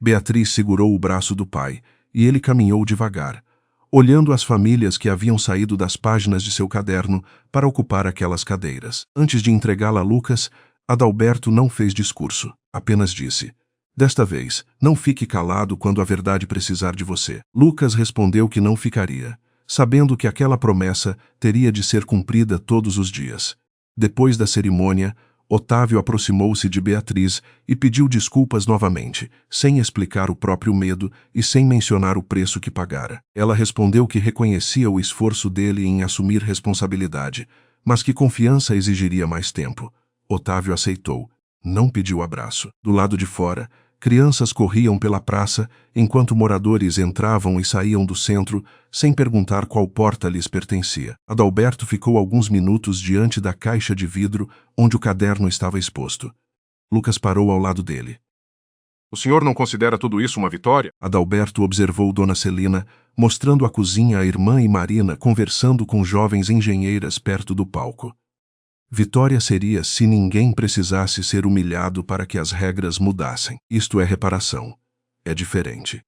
Beatriz segurou o braço do pai, e ele caminhou devagar, olhando as famílias que haviam saído das páginas de seu caderno para ocupar aquelas cadeiras. Antes de entregá-la a Lucas, Adalberto não fez discurso, apenas disse: "Desta vez, não fique calado quando a verdade precisar de você." Lucas respondeu que não ficaria, sabendo que aquela promessa teria de ser cumprida todos os dias. Depois da cerimônia, Otávio aproximou-se de Beatriz e pediu desculpas novamente, sem explicar o próprio medo e sem mencionar o preço que pagara. Ela respondeu que reconhecia o esforço dele em assumir responsabilidade, mas que confiança exigiria mais tempo. Otávio aceitou. Não pediu abraço. Do lado de fora, crianças corriam pela praça, enquanto moradores entravam e saíam do centro, sem perguntar qual porta lhes pertencia. Adalberto ficou alguns minutos diante da caixa de vidro onde o caderno estava exposto. Lucas parou ao lado dele. "O senhor não considera tudo isso uma vitória?" Adalberto observou Dona Celina, mostrando a cozinha à irmã e Marina conversando com jovens engenheiras perto do palco. Vitória seria se ninguém precisasse ser humilhado para que as regras mudassem. Isto é reparação. É diferente.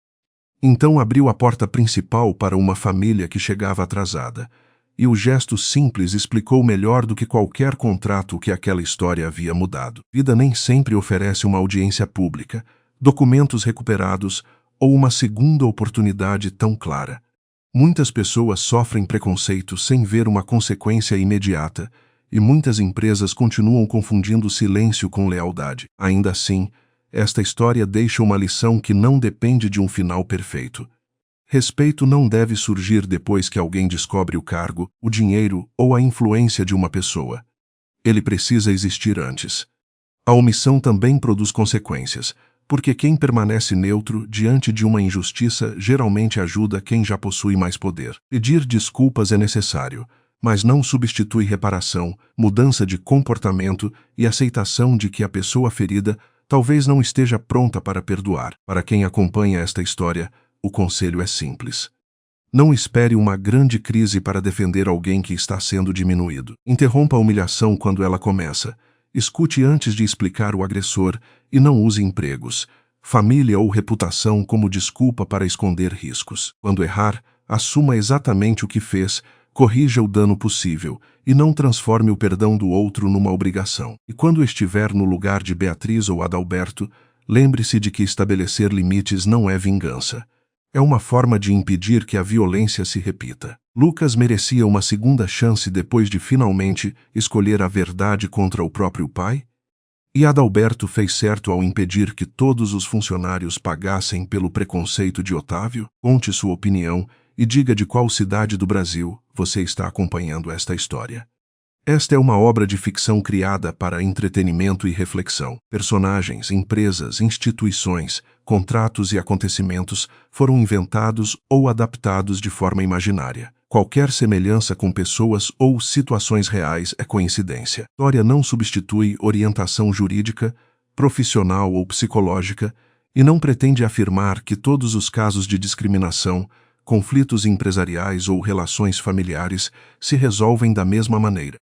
Então abriu a porta principal para uma família que chegava atrasada, e o gesto simples explicou melhor do que qualquer contrato que aquela história havia mudado. Vida nem sempre oferece uma audiência pública, documentos recuperados ou uma segunda oportunidade tão clara. Muitas pessoas sofrem preconceito sem ver uma consequência imediata, e muitas empresas continuam confundindo silêncio com lealdade. Ainda assim, esta história deixa uma lição que não depende de um final perfeito. Respeito não deve surgir depois que alguém descobre o cargo, o dinheiro ou a influência de uma pessoa. Ele precisa existir antes. A omissão também produz consequências, porque quem permanece neutro diante de uma injustiça geralmente ajuda quem já possui mais poder. Pedir desculpas é necessário, mas não substitui reparação, mudança de comportamento e aceitação de que a pessoa ferida talvez não esteja pronta para perdoar. Para quem acompanha esta história, o conselho é simples. Não espere uma grande crise para defender alguém que está sendo diminuído. Interrompa a humilhação quando ela começa. Escute antes de explicar o agressor e não use empregos, família ou reputação como desculpa para esconder riscos. Quando errar, assuma exatamente o que fez, corrija o dano possível e não transforme o perdão do outro numa obrigação. E quando estiver no lugar de Beatriz ou Adalberto, lembre-se de que estabelecer limites não é vingança. É uma forma de impedir que a violência se repita. Lucas merecia uma segunda chance depois de finalmente escolher a verdade contra o próprio pai? E Adalberto fez certo ao impedir que todos os funcionários pagassem pelo preconceito de Otávio? Conte sua opinião e diga de qual cidade do Brasil você está acompanhando esta história. Esta é uma obra de ficção criada para entretenimento e reflexão. Personagens, empresas, instituições, contratos e acontecimentos foram inventados ou adaptados de forma imaginária. Qualquer semelhança com pessoas ou situações reais é coincidência. A história não substitui orientação jurídica, profissional ou psicológica e não pretende afirmar que todos os casos de discriminação, conflitos empresariais ou relações familiares se resolvem da mesma maneira.